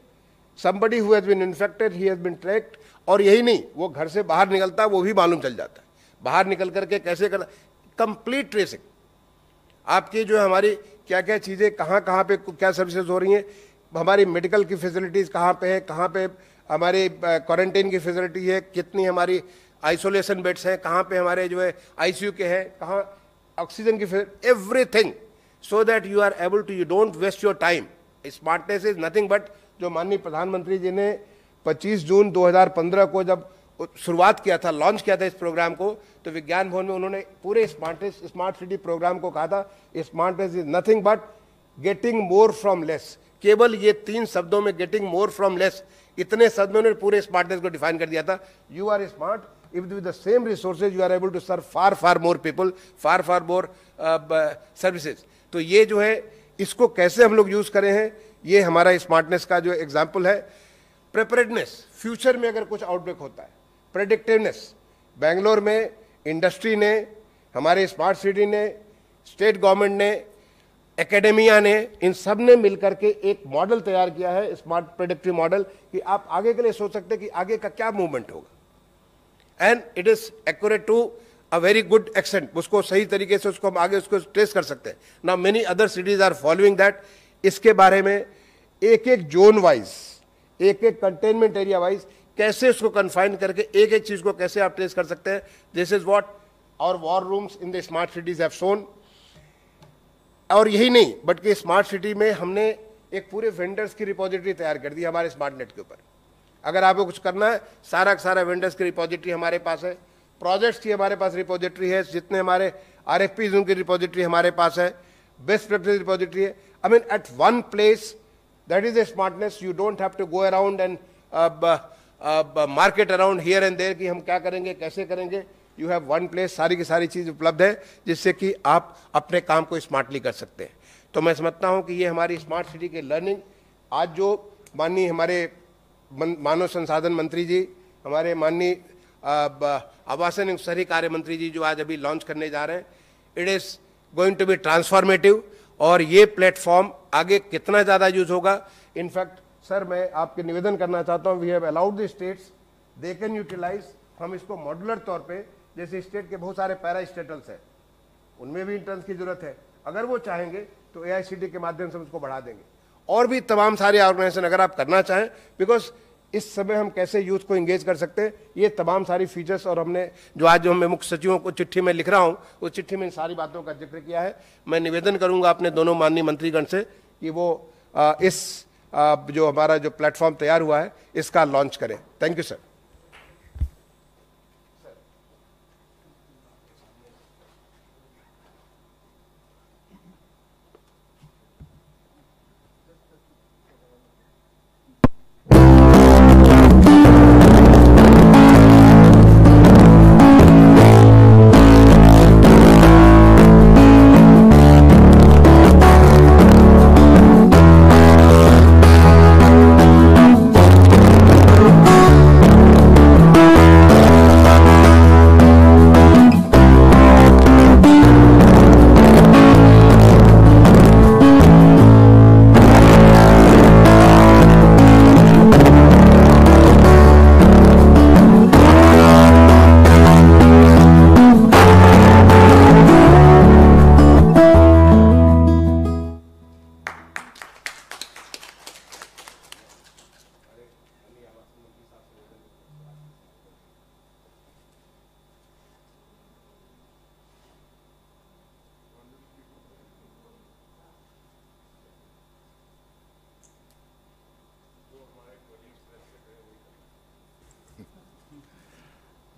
somebody who has been infected, he has been tracked. और यही नहीं, वो घर से बाहर निकलता, वो भी मालूम चल जाता है, बाहर निकल करके कैसे करना. Complete tracing. आपकी जो हमारी क्या क्या चीज़ें, कहाँ कहाँ पे क्या सर्विसेज हो रही हैं, हमारी मेडिकल की फैसिलिटीज़ कहाँ पे है, कहाँ पे हमारी क्वारंटाइन की फैसिलिटी है, कितनी हमारी आइसोलेशन बेड्स हैं, कहाँ पे हमारे जो है आईसीयू के हैं, कहाँ ऑक्सीजन की, everything, so that you are able to, you don't waste your time. Smartness is nothing but, जो माननीय प्रधानमंत्री जी ने 25 जून 2015 को जब शुरुआत किया था, लॉन्च किया था इस प्रोग्राम को, तो विज्ञान भवन में उन्होंने पूरे स्मार्ट सिटी प्रोग्राम को कहा था, smartness is nothing but getting more from less. केवल ये 3 शब्दों में, गेटिंग मोर फ्रॉम लेस, इतने शब्दों ने पूरे स्मार्टनेस को डिफाइन कर दिया था. You are smart if with the same resources you are able to serve far more people, far more services. तो ये जो है, इसको कैसे हम लोग यूज करें हैं, ये हमारा स्मार्टनेस का जो एग्जाम्पल है. प्रिपेयर्डनेस, फ्यूचर में अगर कुछ आउटब्रेक होता है, प्रेडिक्टिवनेस. बेंगलोर में इंडस्ट्री ने, हमारे स्मार्ट सिटी ने, स्टेट गवर्नमेंट ने, एकेडेमिया ने, इन सब ने मिलकर के एक मॉडल तैयार किया है, स्मार्ट प्रेडिक्टिव मॉडल, कि आप आगे के लिए सोच सकते हैं कि आगे का क्या मूवमेंट होगा. And it is accurate to a very good extent. उसको सही तरीके से उसको हम आगे उसको ट्रेस कर सकते हैं. Now many other cities are following that. इसके बारे में एक जोन वाइज, एक कंटेनमेंट एरिया वाइज कैसे उसको कन्फाइन करके एक चीज को कैसे आप ट्रेस कर सकते हैं. This is what our war rooms in the smart cities have shown. और यही नहीं, बल्कि स्मार्ट सिटी में हमने एक पूरे वेंडर्स की रिपोजिटरी तैयार कर दी हमारे स्मार्ट नेट के ऊपर. अगर आपको कुछ करना है, सारा वेंडर्स की रिपोजिटरी हमारे पास है, प्रोजेक्ट्स की हमारे पास रिपोजिटरी है, जितने हमारे आरएफपीज उनकी रिपोजिटरी हमारे पास है, बेस्ट प्रैक्टिस रिपोजिटरी है. I mean at one place, that is a smartness. You don't have to go around and market around here and there कि हम क्या करेंगे, कैसे करेंगे. यू हैव वन प्लेस, सारी की सारी चीज उपलब्ध है, जिससे कि आप अपने काम को स्मार्टली कर सकते हैं. तो मैं समझता हूं कि ये हमारी स्मार्ट सिटी की लर्निंग, आज जो माननीय हमारे मानव संसाधन मंत्री जी, हमारे माननीय आवासन एवं शहरी कार्य मंत्री जी जो आज अभी लॉन्च करने जा रहे हैं, it is going to be transformative. और ये प्लेटफॉर्म आगे कितना ज़्यादा यूज होगा. इनफैक्ट सर, मैं आपके निवेदन करना चाहता हूँ, we have allowed the states, they can utilize. हम इसको मॉड्यूलर तौर पे, जैसे स्टेट के बहुत सारे पैरा स्टेटल्स हैं, उनमें भी इंटर्न्स की जरूरत है. अगर वो चाहेंगे तो एआईसीटी के माध्यम से हम उसको बढ़ा देंगे. और भी तमाम सारे ऑर्गेनाइजेशन अगर आप करना चाहें, बिकॉज इस समय हम कैसे यूथ को एंगेज कर सकते हैं, ये तमाम सारी फीचर्स, और हमने जो आज मैं मुख्य सचिवों को चिट्ठी में लिख रहा हूं, उस चिट्ठी में इन सारी बातों का जिक्र किया है. मैं निवेदन करूंगा अपने दोनों माननीय मंत्रीगण से कि वो इस जो हमारा जो प्लेटफॉर्म तैयार हुआ है, इसका लॉन्च करें. Thank you sir.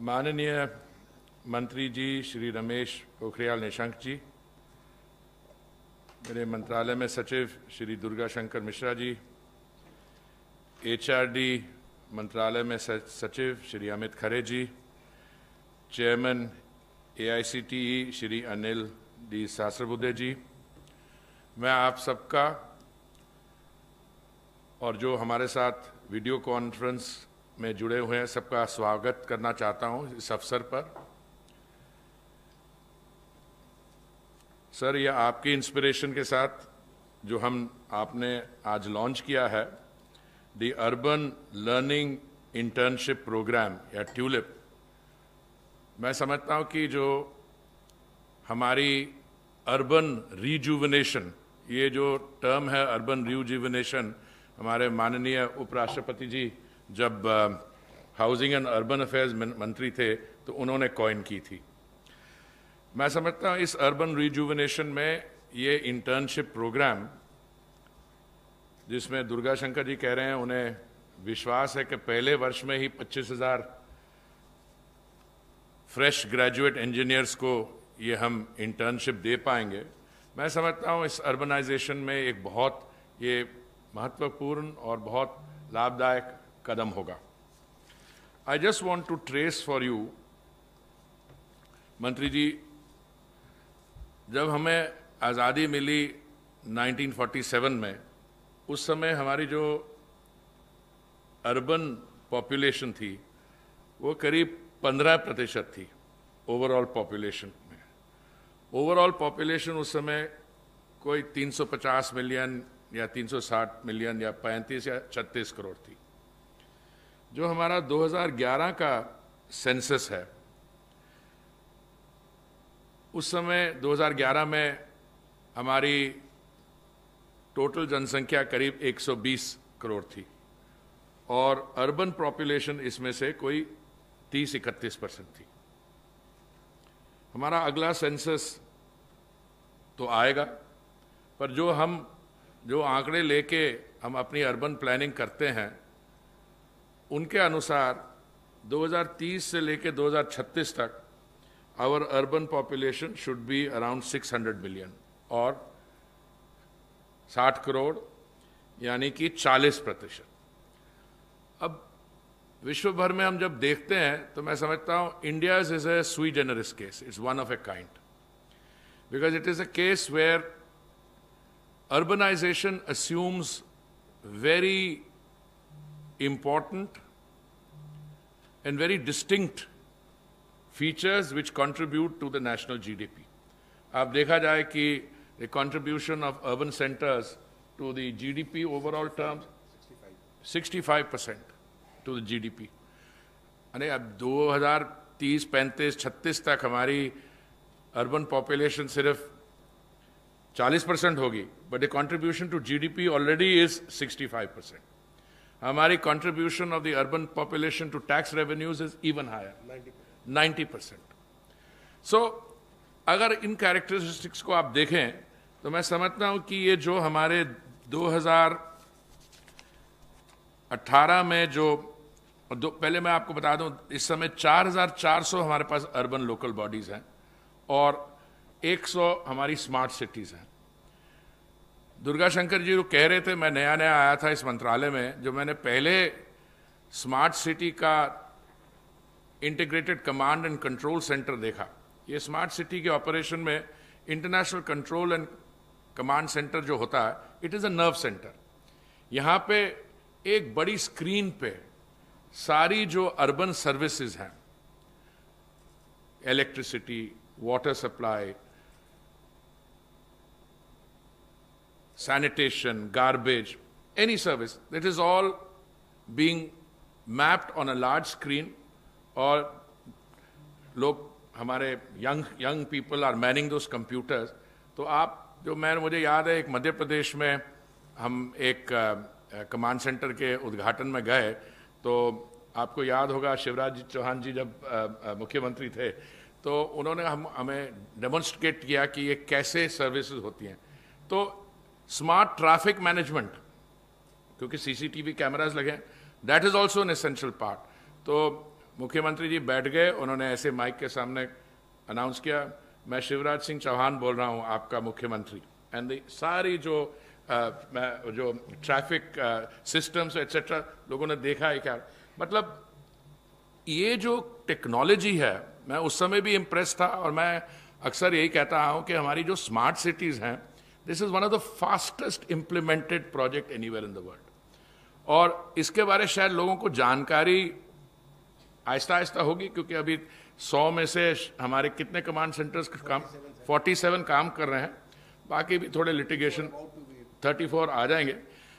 माननीय मंत्री जी श्री रमेश पोखरियाल निशंक जी, मेरे मंत्रालय में सचिव श्री दुर्गा शंकर मिश्रा जी, एचआरडी मंत्रालय में सचिव Shri Amit Khare ji, chairman AICTE Shri Anil D Sahasrabuddhe ji, मैं आप सबका और जो हमारे साथ वीडियो कॉन्फ्रेंस में जुड़े हुए हैं सबका स्वागत करना चाहता हूं इस अवसर पर। सर, यह आपकी इंस्पिरेशन के साथ जो आपने आज लॉन्च किया है the urban learning internship program या ट्यूलिप, मैं समझता हूं कि जो हमारी अर्बन रिजुविनेशन, ये जो टर्म है अर्बन रिजुविनेशन, हमारे माननीय उपराष्ट्रपति जी जब हाउसिंग एंड अर्बन अफेयर्स मंत्री थे तो उन्होंने कॉइन की थी। मैं समझता हूं इस अर्बन रिजुविनेशन में ये इंटर्नशिप प्रोग्राम, जिसमें दुर्गा शंकर जी कह रहे हैं उन्हें विश्वास है कि पहले वर्ष में ही 25,000 फ्रेश ग्रेजुएट इंजीनियर्स को ये हम इंटर्नशिप दे पाएंगे। मैं समझता हूं इस अर्बनाइजेशन में एक बहुत ये महत्वपूर्ण और बहुत लाभदायक कदम होगा। I just want to trace for you मंत्री जी, जब हमें आज़ादी मिली 1947 में, उस समय हमारी जो अर्बन पॉपुलेशन थी वो करीब 15% थी ओवरऑल पॉपुलेशन में। ओवरऑल पॉपुलेशन उस समय कोई 350 मिलियन या 360 मिलियन या 35 या 36 करोड़ थी। जो हमारा 2011 का सेंसस है, उस समय 2011 में हमारी टोटल जनसंख्या करीब 120 करोड़ थी और अर्बन पॉपुलेशन इसमें से कोई 30-31% थी। हमारा अगला सेंसस तो आएगा, पर जो आंकड़े लेके हम अपनी अर्बन प्लानिंग करते हैं उनके अनुसार 2030 से लेके 2036 तक our urban population should be around 600 million और 60 करोड़ यानी कि 40%। अब विश्व भर में हम जब देखते हैं तो मैं समझता हूं India is a sui generis case, it's one of a kind, because it is a case where urbanization assumes very important and very distinct features which contribute to the national GDP. अब देखा जाए कि the contribution of urban centers to the GDP overall terms 65% to the GDP. अरे अब 2030, 35, 36 तक हमारी urban population सिर्फ 40% होगी, but the contribution to GDP already is 65%. हमारी contribution of the urban population to tax revenues is even higher, 90%. So अगर इन characteristics को आप देखें तो मैं समझता हूं कि ये जो हमारे 2018 में पहले मैं आपको बता दूं, इस समय 4,400 हमारे पास अर्बन लोकल बॉडीज हैं और 100 हमारी स्मार्ट सिटीज हैं। दुर्गा शंकर जी जो कह रहे थे, मैं नया आया था इस मंत्रालय में, जो मैंने पहले स्मार्ट सिटी का integrated command and control centre देखा। ये स्मार्ट सिटी के ऑपरेशन में international control and command centre जो होता है, it is a nerve centre. यहाँ पे एक बड़ी स्क्रीन पे सारी जो अर्बन सर्विसेज हैं, electricity, water supply, sanitation, garbage, any service, that is all being mapped on a large screen, और लोग हमारे young people are manning those computers. तो आप मुझे याद है एक मध्य प्रदेश में हम एक कमांड सेंटर के उद्घाटन में गए, तो आपको याद होगा शिवराज चौहान जी जब मुख्यमंत्री थे तो उन्होंने हमें डेमोन्स्ट्रेट किया कि ये कैसे सर्विसेज होती हैं। तो स्मार्ट ट्रैफिक मैनेजमेंट, क्योंकि सीसीटीवी कैमरास लगे हैं, that is also an essential part. तो मुख्यमंत्री जी बैठ गए, उन्होंने ऐसे माइक के सामने अनाउंस किया, मैं शिवराज सिंह चौहान बोल रहा हूं आपका मुख्यमंत्री। एंड सारी जो ट्रैफिक सिस्टम्स एटसेट्रा लोगों ने देखा है क्या, मतलब ये जो टेक्नोलॉजी है, मैं उस समय भी इम्प्रेस था। और मैं अक्सर यही कहता हूं कि हमारी जो स्मार्ट सिटीज हैं, this is one of the fastest implemented project anywhere in the world. और इसके बारे शायद लोगों को जानकारी आहिस्ता आहिस्ता होगी, क्योंकि अभी 100 में से हमारे कितने कमांड सेंटर्स काम 47 काम कर रहे हैं, बाकी भी थोड़े लिटिगेशन 34 आ जाएंगे।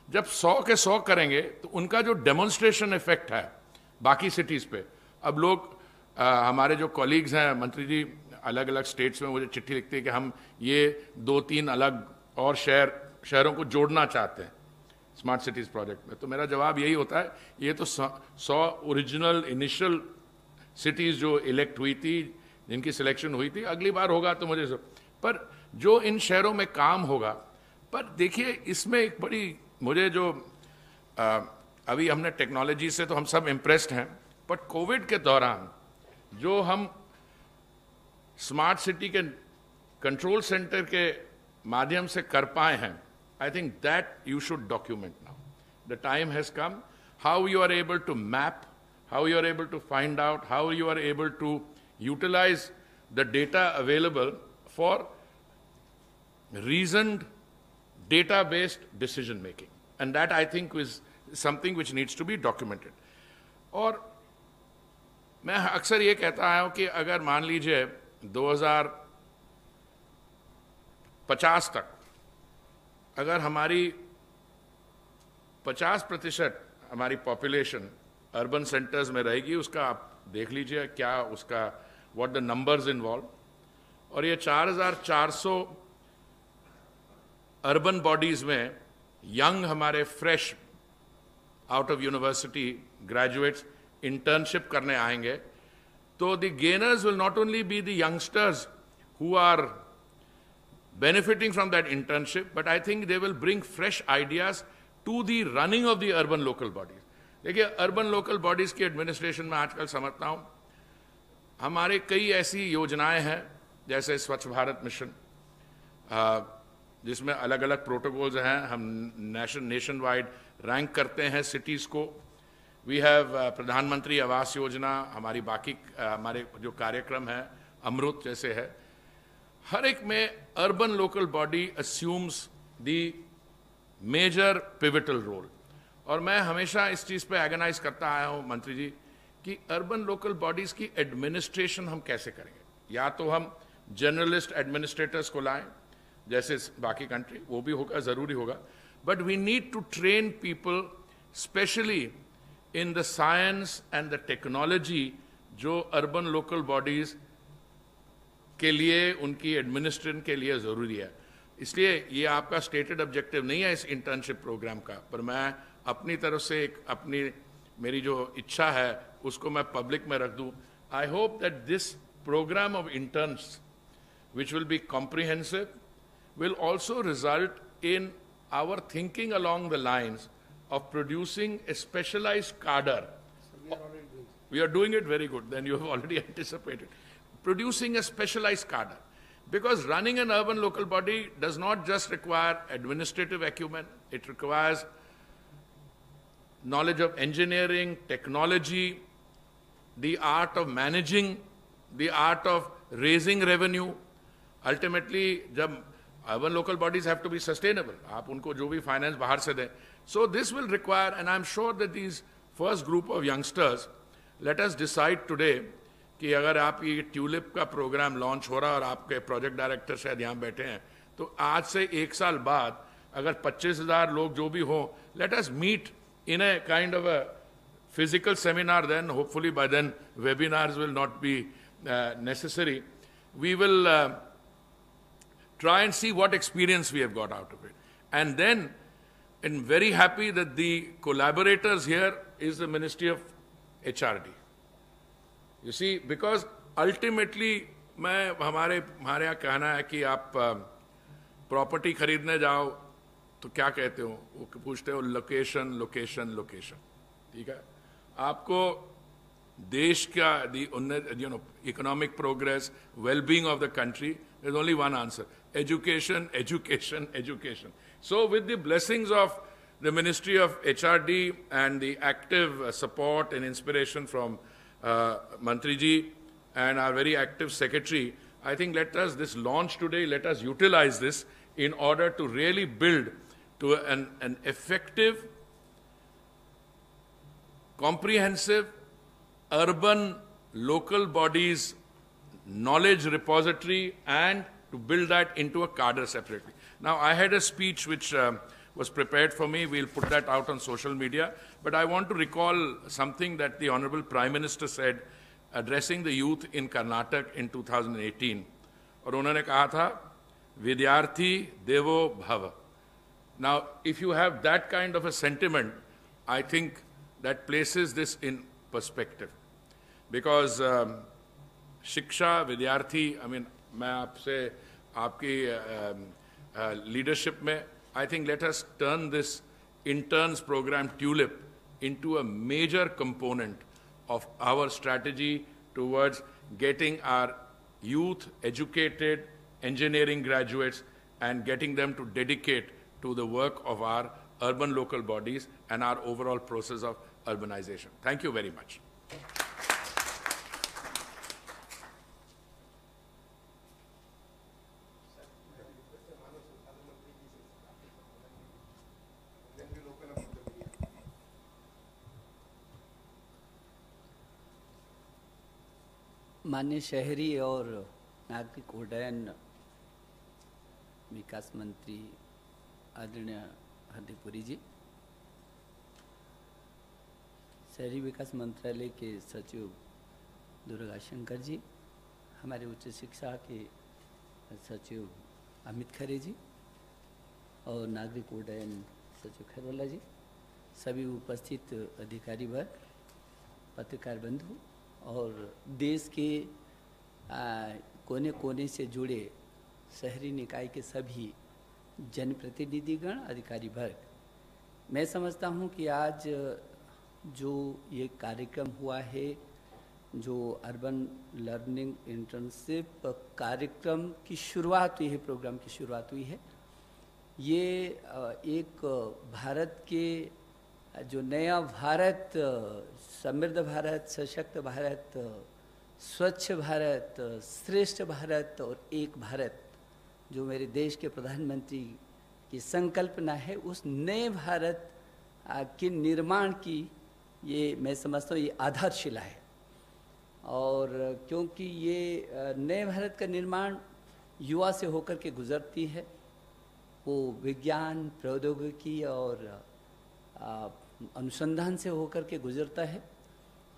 जब 100 के 100 करेंगे तो उनका जो डेमोन्स्ट्रेशन इफेक्ट है बाकी सिटीज पे, अब लोग हमारे जो कॉलीग्स हैं मंत्री जी अलग अलग स्टेट्स में मुझे चिट्ठी लिखते हैं कि हम ये 2-3 अलग और शहरों को जोड़ना चाहते हैं स्मार्ट सिटीज प्रोजेक्ट में। तो मेरा जवाब यही होता है, ये तो 100 ओरिजिनल इनिशियल सिटीज जो इलेक्ट हुई थी, जिनकी सिलेक्शन हुई थी, अगली बार होगा तो मुझे पर जो इन शहरों में काम होगा। पर देखिए इसमें एक बड़ी मुझे जो अभी हमने टेक्नोलॉजी से तो हम सब इम्प्रेस्ड हैं, बट कोविड के दौरान जो हम स्मार्ट सिटी के कंट्रोल सेंटर के माध्यम से कर पाए हैं, I think that you should document now. The time has come. How you are able to map, how you are able to find out, how you are able to utilize the data available for reasoned, data-based decision making. And that I think is something which needs to be documented. और मैं अक्सर ये कहता आया हूं कि अगर मान लीजिए 2050 तक अगर हमारी 50% हमारी पॉपुलेशन अर्बन सेंटर्स में रहेगी, उसका आप देख लीजिए क्या उसका व्हाट द नंबर्स इन्वॉल्व। और ये 4400 अर्बन बॉडीज में यंग हमारे fresh out of university graduates internship करने आएंगे, तो the gainers will not only be the youngsters who are benefiting from that internship, but I think they will bring fresh ideas to the running of the urban local bodies. देखिए urban local bodies की administration में आजकल समझता हूँ हमारे कई ऐसी योजनाएं हैं, जैसे स्वच्छ भारत मिशन जिसमें अलग अलग प्रोटोकॉल्स हैं, हम नेशन वाइड रैंक करते हैं सिटीज को। वी हैव प्रधानमंत्री आवास योजना, हमारी बाकी हमारे जो कार्यक्रम हैं अमृत जैसे है, हर एक में urban local body assumes the major pivotal role. और मैं हमेशा इस चीज पे एगनाइज करता आया हूं मंत्री जी कि अर्बन लोकल बॉडीज की एडमिनिस्ट्रेशन हम कैसे करेंगे। या तो हम जर्नलिस्ट एडमिनिस्ट्रेटर्स को लाएं जैसे बाकी कंट्री, वो भी होगा, जरूरी होगा, but we need to train people specially in the science and the technology जो अर्बन लोकल बॉडीज के लिए, उनकी एडमिनिस्ट्रेशन के लिए जरूरी है। इसलिए ये आपका स्टेटेड ऑब्जेक्टिव नहीं है इस इंटर्नशिप प्रोग्राम का, पर मैं अपनी तरफ से एक अपनी मेरी जो इच्छा है उसको मैं पब्लिक में रख दूं। I hope that this program of interns which will be comprehensive will also result in our thinking along the lines of producing a specialized cadre. We are doing it very good, then you have already anticipated. Producing a specialized cadre. Because running an urban local body does not just require administrative acumen, it requires knowledge of engineering, technology, the art of managing, the art of raising revenue. Ultimately, जब urban local bodies have to be sustainable, आप उनको जो भी finance बाहर से दें. So this will require, and I'm sure that these first group of youngsters, let us decide today कि अगर आप ये ट्यूलिप का प्रोग्राम लॉन्च हो रहा है और आपके प्रोजेक्ट डायरेक्टर शायद यहाँ बैठे हैं, तो आज से 1 साल बाद अगर 25,000 लोग जो भी हो, let us meet in a kind of a physical seminar, then hopefully by then webinars will not be necessary. We will try and see what experience we have got out of it. And then, I'm very happy that the collaborators here is the Ministry of HRD. You see, because ultimately, हमारे यहाँ कहना है कि आप property खरीदने जाओ तो क्या कहते हो, वो पूछते हो लोकेशन लोकेशन लोकेशन, ठीक है। आपको देश का economic progress, well-being of the country, there's only one answer: education, education, education. So with the blessings of the Ministry of HRD and the active support and inspiration from Mantriji and our very active secretary, I think this launch today, let us utilize this in order to really build to an effective, comprehensive, urban local bodies knowledge repository, and to build that into a cadre separately. Now, I had a speech which was prepared for me. We'll put that out on social media. But I want to recall something that the Honorable Prime Minister said addressing the youth in Karnataka in 2018. और उन्होंने कहा था, विद्यार्थी देवो भव. Now, if you have that kind of a sentiment, I think that places this in perspective. Because शिक्षा, विद्यार्थी, I mean, मैं आपसे आपकी leadership में, I think let us turn this interns program TULIP into a major component of our strategy towards getting our youth educated engineering graduates and getting them to dedicate to the work of our urban local bodies and our overall process of urbanization. Thank you very much. माननीय शहरी और नागरिक उड्डयन विकास मंत्री आदरणीय हरदीप पुरी जी, शहरी विकास मंत्रालय के सचिव दुर्गा शंकर जी, हमारे उच्च शिक्षा के सचिव अमित खरे जी और नागरिक उड्डयन सचिव खरोला जी, सभी उपस्थित अधिकारी वर्ग, पत्रकार बंधु और देश के कोने कोने से जुड़े शहरी निकाय के सभी जनप्रतिनिधिगण, अधिकारी वर्ग, मैं समझता हूं कि आज जो ये कार्यक्रम हुआ है, जो अर्बन लर्निंग इंटर्नशिप कार्यक्रम की शुरुआत हुई है, प्रोग्राम की शुरुआत हुई है, ये एक भारत के जो नया भारत, समृद्ध भारत, सशक्त भारत, स्वच्छ भारत, श्रेष्ठ भारत और एक भारत, जो मेरे देश के प्रधानमंत्री की संकल्पना है, उस नए भारत के निर्माण की ये मैं समझता हूँ ये आधारशिला है। और क्योंकि ये नए भारत का निर्माण युवा से होकर के गुजरती है, वो विज्ञान, प्रौद्योगिकी और अनुसंधान से होकर के गुजरता है।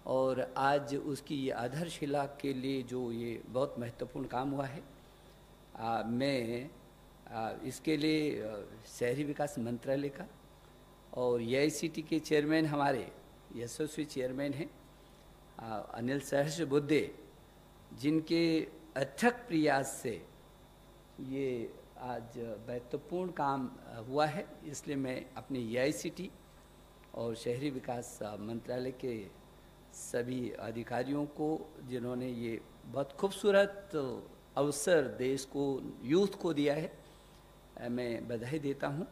और आज उसकी ये आधारशिला के लिए जो ये बहुत महत्वपूर्ण काम हुआ है, मैं इसके लिए शहरी विकास मंत्रालय का और AICTE के चेयरमैन, हमारे यशस्वी चेयरमैन हैं अनिल सहर्ष बुद्धे, जिनके अथक प्रयास से ये आज महत्वपूर्ण काम हुआ है, इसलिए मैं अपने AICTE और शहरी विकास मंत्रालय के सभी अधिकारियों को, जिन्होंने ये बहुत खूबसूरत अवसर देश को, यूथ को दिया है, मैं बधाई देता हूँ।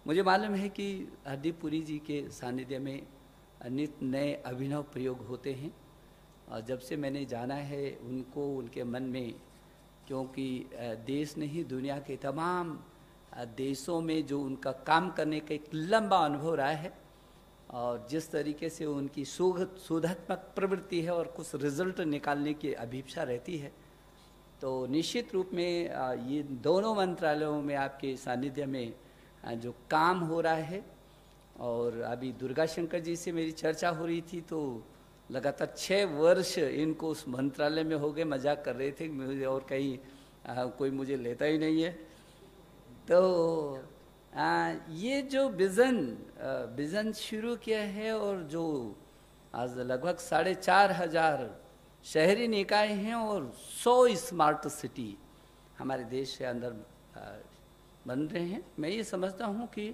मुझे मालूम है कि हरदीप पुरी जी के सानिध्य में नित्य नए अभिनव प्रयोग होते हैं, और जब से मैंने जाना है उनको, उनके मन में, क्योंकि देश नहीं दुनिया के तमाम देशों में जो उनका काम करने का एक लंबा अनुभव रहा है, और जिस तरीके से उनकी शोधात्मक प्रवृत्ति है और कुछ रिजल्ट निकालने की अभिप्सा रहती है, तो निश्चित रूप में ये दोनों मंत्रालयों में आपके सानिध्य में जो काम हो रहा है। और अभी दुर्गा शंकर जी से मेरी चर्चा हो रही थी, तो लगातार 6 वर्ष इनको उस मंत्रालय में हो गए, मजाक कर रहे थे मुझे, और कहीं कोई मुझे लेता ही नहीं है। तो ये जो विज़न शुरू किया है, और जो आज लगभग 4,500 शहरी निकाय हैं और 100 स्मार्ट सिटी हमारे देश के अंदर बन रहे हैं, मैं ये समझता हूँ कि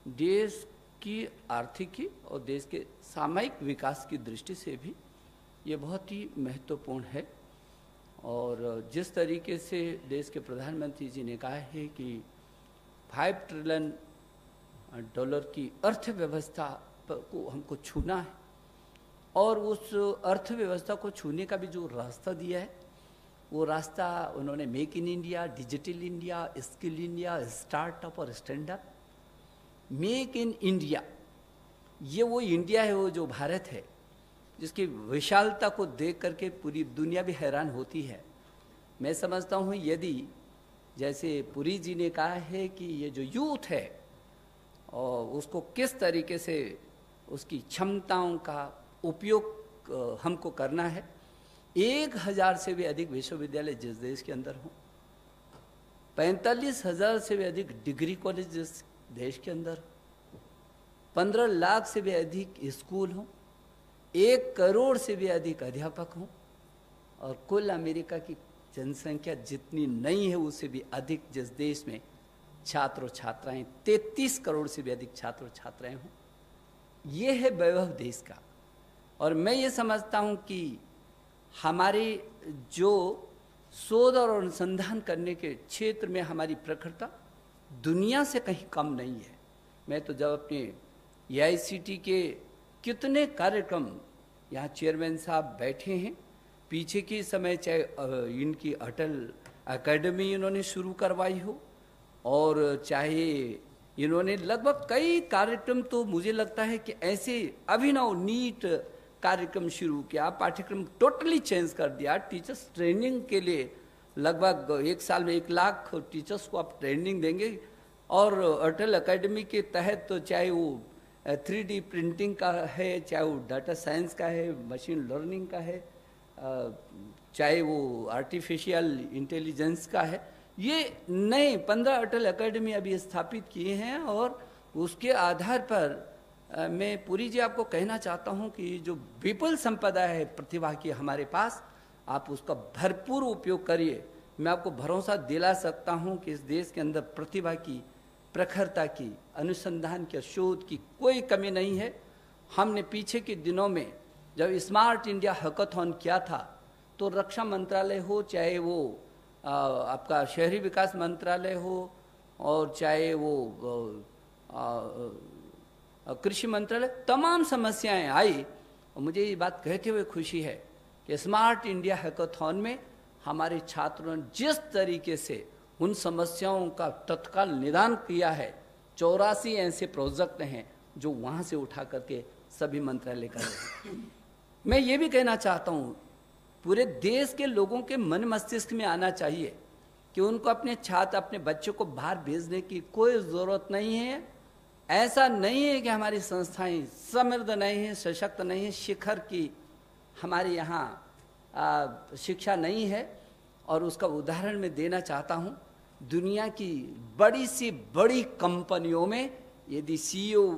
देश की आर्थिकी और देश के सामयिक विकास की दृष्टि से भी ये बहुत ही महत्वपूर्ण है। और जिस तरीके से देश के प्रधानमंत्री जी ने कहा है कि 5 ट्रिलियन डॉलर की अर्थव्यवस्था को हमको छूना है, और उस अर्थव्यवस्था को छूने का भी जो रास्ता दिया है, वो रास्ता उन्होंने make in India, digital India, skill India, startup और stand up. Make in India, ये वो इंडिया है, वो जो भारत है, जिसकी विशालता को देख करके पूरी दुनिया भी हैरान होती है। मैं समझता हूँ यदि जैसे पुरी जी ने कहा है कि ये जो यूथ है और उसको किस तरीके से उसकी क्षमताओं का उपयोग हमको करना है। 1000 से भी अधिक विश्वविद्यालय जिस देश के अंदर हों, 45,000 से भी अधिक डिग्री कॉलेज जिस देश के अंदर, 15 लाख से भी अधिक स्कूल हों, 1 करोड़ से भी अधिक अध्यापक हों, और कुल अमेरिका की जनसंख्या जितनी नहीं है उससे भी अधिक जिस देश में छात्र और छात्राएं 33 करोड़ से भी अधिक छात्र और छात्राएं हों, ये है वैभव देश का। और मैं ये समझता हूँ कि हमारे जो शोध और अनुसंधान करने के क्षेत्र में हमारी प्रखरता दुनिया से कहीं कम नहीं है। मैं तो जब अपने AICTE के कितने कार्यक्रम, यहाँ चेयरमैन साहब बैठे हैं, पीछे के समय चाहे इनकी अटल एकेडमी इन्होंने शुरू करवाई हो, और चाहे इन्होंने लगभग कई कार्यक्रम, तो मुझे लगता है कि ऐसे अभिनव नीट कार्यक्रम शुरू किया, पाठ्यक्रम टोटली चेंज कर दिया। टीचर्स ट्रेनिंग के लिए लगभग 1 साल में 1 लाख टीचर्स को आप ट्रेनिंग देंगे, और अटल एकेडमी के तहत तो चाहे वो 3D प्रिंटिंग का है, चाहे वो डाटा साइंस का है, मशीन लर्निंग का है, चाहे वो आर्टिफिशियल इंटेलिजेंस का है, ये नए 15 अटल एकेडमी अभी स्थापित किए हैं। और उसके आधार पर मैं पुरी जी आपको कहना चाहता हूं कि जो विपुल संपदा है प्रतिभा की हमारे पास, आप उसका भरपूर उपयोग करिए। मैं आपको भरोसा दिला सकता हूं कि इस देश के अंदर प्रतिभा की, प्रखरता की, अनुसंधान के, शोध की कोई कमी नहीं है। हमने पीछे के दिनों में जब स्मार्ट इंडिया हैकाथॉन किया था, तो रक्षा मंत्रालय हो, चाहे वो आपका शहरी विकास मंत्रालय हो, और चाहे वो कृषि मंत्रालय, तमाम समस्याएं आई। और मुझे ये बात कहते हुए खुशी है कि स्मार्ट इंडिया हैकाथॉन में हमारे छात्रों ने जिस तरीके से उन समस्याओं का तत्काल निदान किया है, 84 ऐसे प्रोजेक्ट हैं जो वहाँ से उठा करके सभी मंत्रालय कर रहे हैं। मैं ये भी कहना चाहता हूँ, पूरे देश के लोगों के मन मस्तिष्क में आना चाहिए कि उनको अपने छात्र, अपने बच्चों को बाहर भेजने की कोई ज़रूरत नहीं है। ऐसा नहीं है कि हमारी संस्थाएं समृद्ध नहीं हैं, सशक्त नहीं हैं, शिखर की हमारे यहाँ शिक्षा नहीं है। और उसका उदाहरण मैं देना चाहता हूँ, दुनिया की बड़ी सी बड़ी कंपनियों में यदि CEO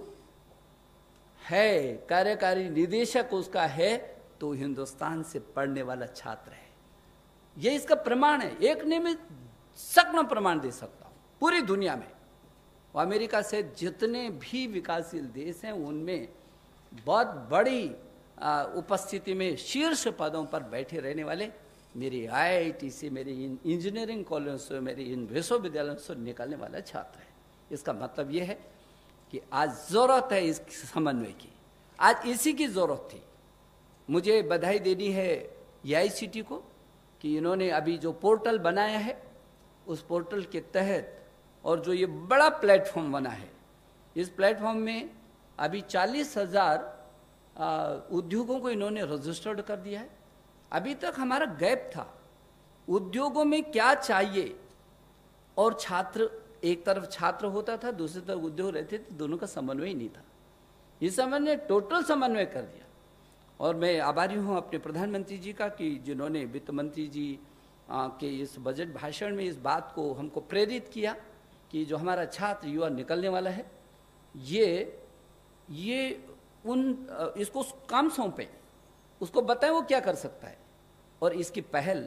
है, कार्यकारी निदेशक उसका है, तो हिंदुस्तान से पढ़ने वाला छात्र है। ये इसका प्रमाण है, एक नहीं मैं सख्त प्रमाण दे सकता हूँ पूरी दुनिया में। अमेरिका से जितने भी विकासशील देश हैं उनमें बहुत बड़ी उपस्थिति में शीर्ष पदों पर बैठे रहने वाले मेरे IIT से, मेरे इंजीनियरिंग कॉलेज से, मेरे इन विश्वविद्यालयों से निकलने वाला छात्र है। इसका मतलब ये है कि आज ज़रूरत है इस समन्वय की, आज इसी की ज़रूरत थी। मुझे बधाई देनी है AICTE को कि इन्होंने अभी जो पोर्टल बनाया है, उस पोर्टल के तहत, और जो ये बड़ा प्लेटफॉर्म बना है, इस प्लेटफॉर्म में अभी 40,000 उद्योगों को इन्होंने रजिस्टर्ड कर दिया है। अभी तक हमारा गैप था, उद्योगों में क्या चाहिए, और छात्र, एक तरफ छात्र होता था, दूसरी तरफ उद्योग रहते थे, दोनों का समन्वय नहीं था। इस समन्वय टोटल समन्वय कर दिया। और मैं आभारी हूँ अपने प्रधानमंत्री जी का कि जिन्होंने वित्त मंत्री जी के इस बजट भाषण में इस बात को हमको प्रेरित किया कि जो हमारा छात्र युवा निकलने वाला है, ये इसको काम सौंपें, उसको बताएं वो क्या कर सकता है। और इसकी पहल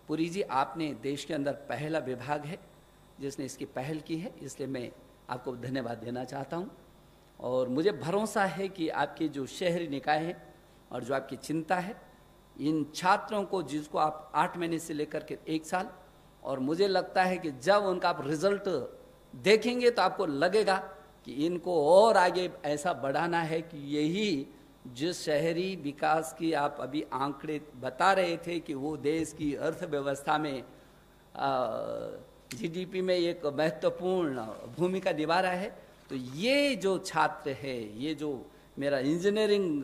पुरी जी, आपने देश के अंदर पहला विभाग है जिसने इसकी पहल की है, इसलिए मैं आपको धन्यवाद देना चाहता हूँ। और मुझे भरोसा है कि आपके जो शहरी निकाय हैं और जो आपकी चिंता है, इन छात्रों को, जिसको आप 8 महीने से लेकर के 1 साल, और मुझे लगता है कि जब उनका आप रिजल्ट देखेंगे तो आपको लगेगा कि इनको और आगे ऐसा बढ़ाना है कि यही जिस शहरी विकास की आप अभी आंकड़े बता रहे थे कि वो देश की अर्थव्यवस्था में जीडीपी में एक महत्वपूर्ण भूमिका निभा रहा है, तो ये जो छात्र है, ये जो मेरा इंजीनियरिंग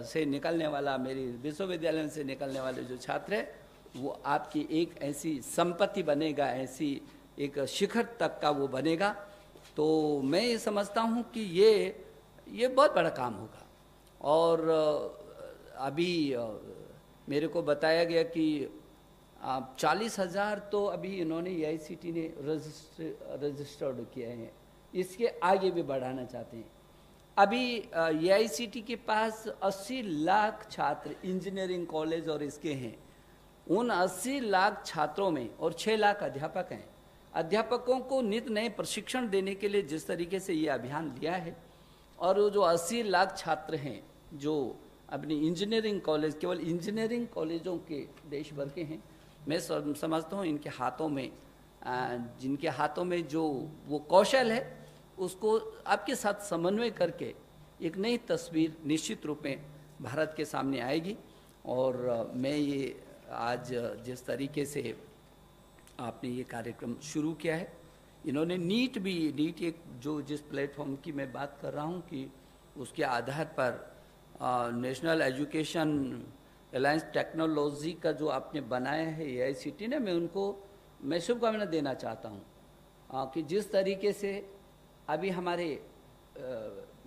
से निकलने वाला, मेरी विश्वविद्यालय से निकलने वाले जो छात्र है, वो आपकी एक ऐसी संपत्ति बनेगा, ऐसी एक शिखर तक का वो बनेगा। तो मैं ये समझता हूँ कि ये बहुत बड़ा काम होगा। और अभी मेरे को बताया गया कि 40,000 तो अभी इन्होंने AICTE ने रजिस्टर्ड किए हैं, इसके आगे भी बढ़ाना चाहते हैं। अभी AICTE के पास 80 लाख छात्र इंजीनियरिंग कॉलेज और इसके हैं। उन 80 लाख छात्रों में और 6 लाख अध्यापक हैं। अध्यापकों को नित नए प्रशिक्षण देने के लिए जिस तरीके से ये अभियान लिया है, और वो जो 80 लाख छात्र हैं जो अपनी इंजीनियरिंग कॉलेज, केवल इंजीनियरिंग कॉलेजों के देश भर के हैं, मैं समझता हूँ इनके हाथों में, जिनके हाथों में जो वो कौशल है, उसको आपके साथ समन्वय करके एक नई तस्वीर निश्चित रूप में भारत के सामने आएगी। और मैं ये आज जिस तरीके से आपने ये कार्यक्रम शुरू किया है, इन्होंने नीट एक जो जिस प्लेटफॉर्म की मैं बात कर रहा हूँ कि उसके आधार पर नेशनल एजुकेशन अलायंस टेक्नोलॉजी का जो आपने बनाया है AICTE ने, मैं शुभकामना देना चाहता हूँ कि जिस तरीके से अभी हमारे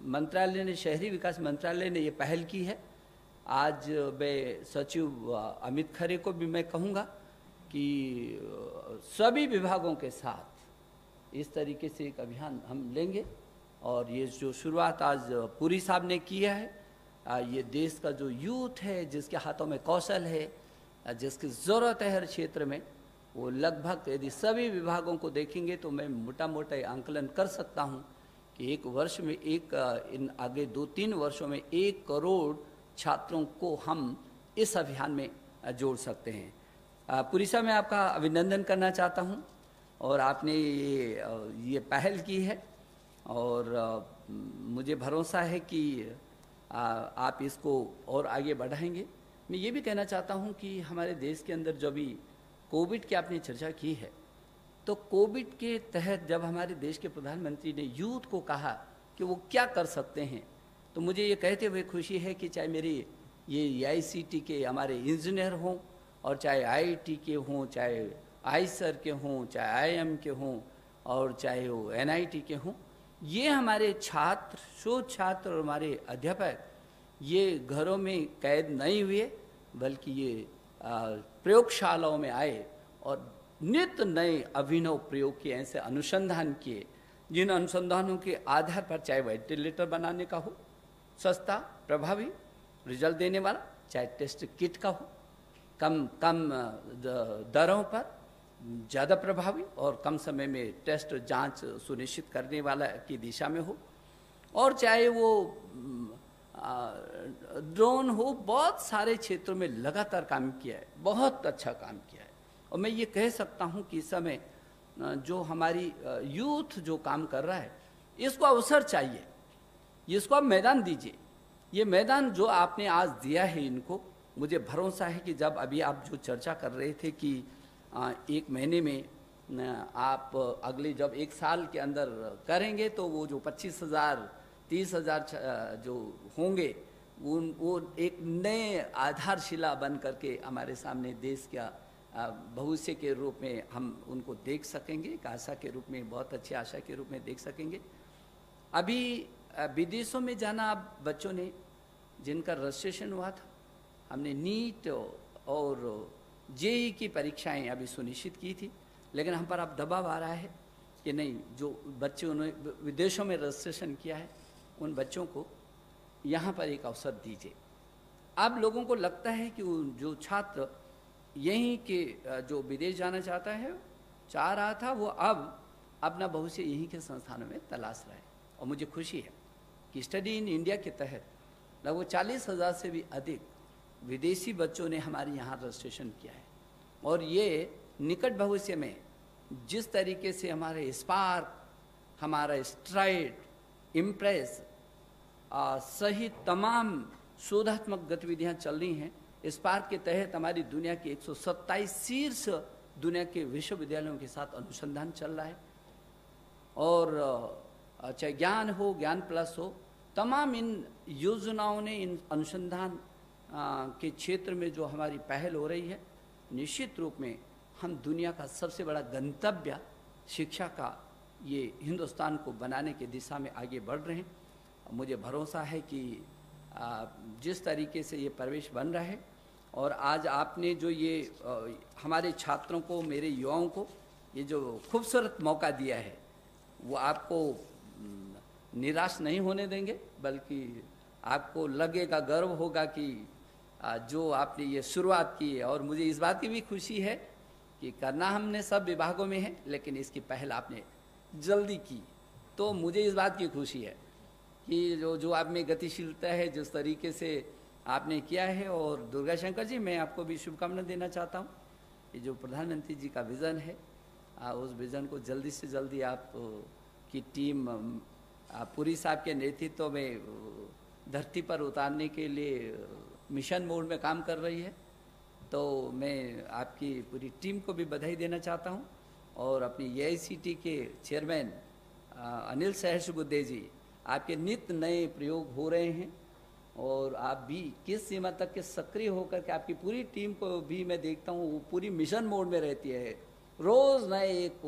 मंत्रालय ने, शहरी विकास मंत्रालय ने ये पहल की है। आज मैं सचिव अमित खरे को भी मैं कहूँगा कि सभी विभागों के साथ इस तरीके से एक अभियान हम लेंगे, और ये जो शुरुआत आज पुरी साहब ने किया है, ये देश का जो यूथ है, जिसके हाथों में कौशल है, जिसकी ज़रूरत है हर क्षेत्र में, वो लगभग यदि सभी विभागों को देखेंगे तो मैं मोटा आंकलन कर सकता हूँ कि एक वर्ष में इन आगे 2-3 वर्षों में 1 करोड़ छात्रों को हम इस अभियान में जोड़ सकते हैं। पुरी साहब, मैं आपका अभिनंदन करना चाहता हूँ, और आपने ये पहल की है, और मुझे भरोसा है कि आप इसको और आगे बढ़ाएंगे। मैं ये भी कहना चाहता हूँ कि हमारे देश के अंदर जो भी कोविड की आपने चर्चा की है, तो कोविड के तहत जब हमारे देश के प्रधानमंत्री ने यूथ को कहा कि वो क्या कर सकते हैं, तो मुझे ये कहते हुए खुशी है कि चाहे मेरे ये AICTE के हमारे इंजीनियर हों, और चाहे IIT के हों, चाहे IISER के हों, चाहे IIM के हों, और चाहे वो NIT के हों, ये हमारे छात्र, शोध छात्र और हमारे अध्यापक ये घरों में कैद नहीं हुए, बल्कि ये प्रयोगशालाओं में आए और नित नए अभिनव प्रयोग किए, ऐसे अनुसंधान किए, जिन अनुसंधानों के आधार पर चाहे वेंटिलेटर बनाने का हो, सस्ता प्रभावी रिजल्ट देने वाला, चाहे टेस्ट किट का हो, कम दरों पर ज़्यादा प्रभावी और कम समय में टेस्ट जांच सुनिश्चित करने वाला की दिशा में हो, और चाहे वो ड्रोन हो, बहुत सारे क्षेत्रों में लगातार काम किया है, बहुत अच्छा काम किया है। और मैं ये कह सकता हूँ कि इस समय जो हमारी यूथ जो काम कर रहा है, इसको अवसर चाहिए, इसको आप मैदान दीजिए। ये मैदान जो आपने आज दिया है इनको, मुझे भरोसा है कि जब अभी आप जो चर्चा कर रहे थे कि 1 महीने में आप अगले जब 1 साल के अंदर करेंगे तो वो जो 25,000 30,000 जो होंगे वो एक नए आधारशिला बन करके हमारे सामने देश का भविष्य के रूप में हम उनको देख सकेंगे, एक आशा के रूप में, बहुत अच्छी आशा के रूप में देख सकेंगे। अभी विदेशों में जाना आप बच्चों ने जिनका रजिस्ट्रेशन हुआ था, हमने नीट और JEE की परीक्षाएं अभी सुनिश्चित की थी, लेकिन हम पर अब दबाव आ रहा है कि नहीं, जो बच्चे उन्होंने विदेशों में रजिस्ट्रेशन किया है उन बच्चों को यहाँ पर एक अवसर दीजिए। अब लोगों को लगता है कि जो छात्र यहीं के जो विदेश जाना चाह रहा था, वो अब अपना भविष्य यहीं के संस्थानों में तलाश रहा है। और मुझे खुशी है कि स्टडी इन इंडिया के तहत लगभग 40,000 से भी अधिक विदेशी बच्चों ने हमारे यहाँ रजिस्ट्रेशन किया है। और ये निकट भविष्य में जिस तरीके से हमारे स्पार्क, हमारा स्ट्राइड, इम्प्रेस सहित तमाम शोधात्मक गतिविधियां चल रही हैं, स्पार्क के तहत हमारी दुनिया के 127 शीर्ष दुनिया के विश्वविद्यालयों के साथ अनुसंधान चल रहा है। और चाहे ज्ञान हो, ज्ञान प्लस हो, तमाम इन योजनाओं ने, इन अनुसंधान के क्षेत्र में जो हमारी पहल हो रही है, निश्चित रूप में हम दुनिया का सबसे बड़ा गंतव्य शिक्षा का ये हिंदुस्तान को बनाने की दिशा में आगे बढ़ रहे हैं। मुझे भरोसा है कि जिस तरीके से ये प्रवेश बन रहा है, और आज आपने जो ये हमारे छात्रों को, मेरे युवाओं को ये जो खूबसूरत मौका दिया है, वो आपको निराश नहीं होने देंगे, बल्कि आपको लगेगा, गर्व होगा कि जो आपने ये शुरुआत की है। और मुझे इस बात की भी खुशी है कि करना हमने सब विभागों में है, लेकिन इसकी पहल आपने जल्दी की, तो मुझे इस बात की खुशी है कि जो आप में गतिशीलता है, जिस तरीके से आपने किया है। और दुर्गा शंकर जी, मैं आपको भी शुभकामना देना चाहता हूँ कि जो प्रधानमंत्री जी का विज़न है, उस विज़न को जल्दी से जल्दी आप की टीम पुरी साहब के नेतृत्व में धरती पर उतारने के लिए मिशन मोड में काम कर रही है। तो मैं आपकी पूरी टीम को भी बधाई देना चाहता हूं, और अपनी AICTE के चेयरमैन अनिल सहस्रबुद्धे जी, आपके नित्य नए प्रयोग हो रहे हैं, और आप भी किस सीमा तक के सक्रिय होकर के आपकी पूरी टीम को भी मैं देखता हूँ, वो पूरी मिशन मोड में रहती है, रोज़ नए एक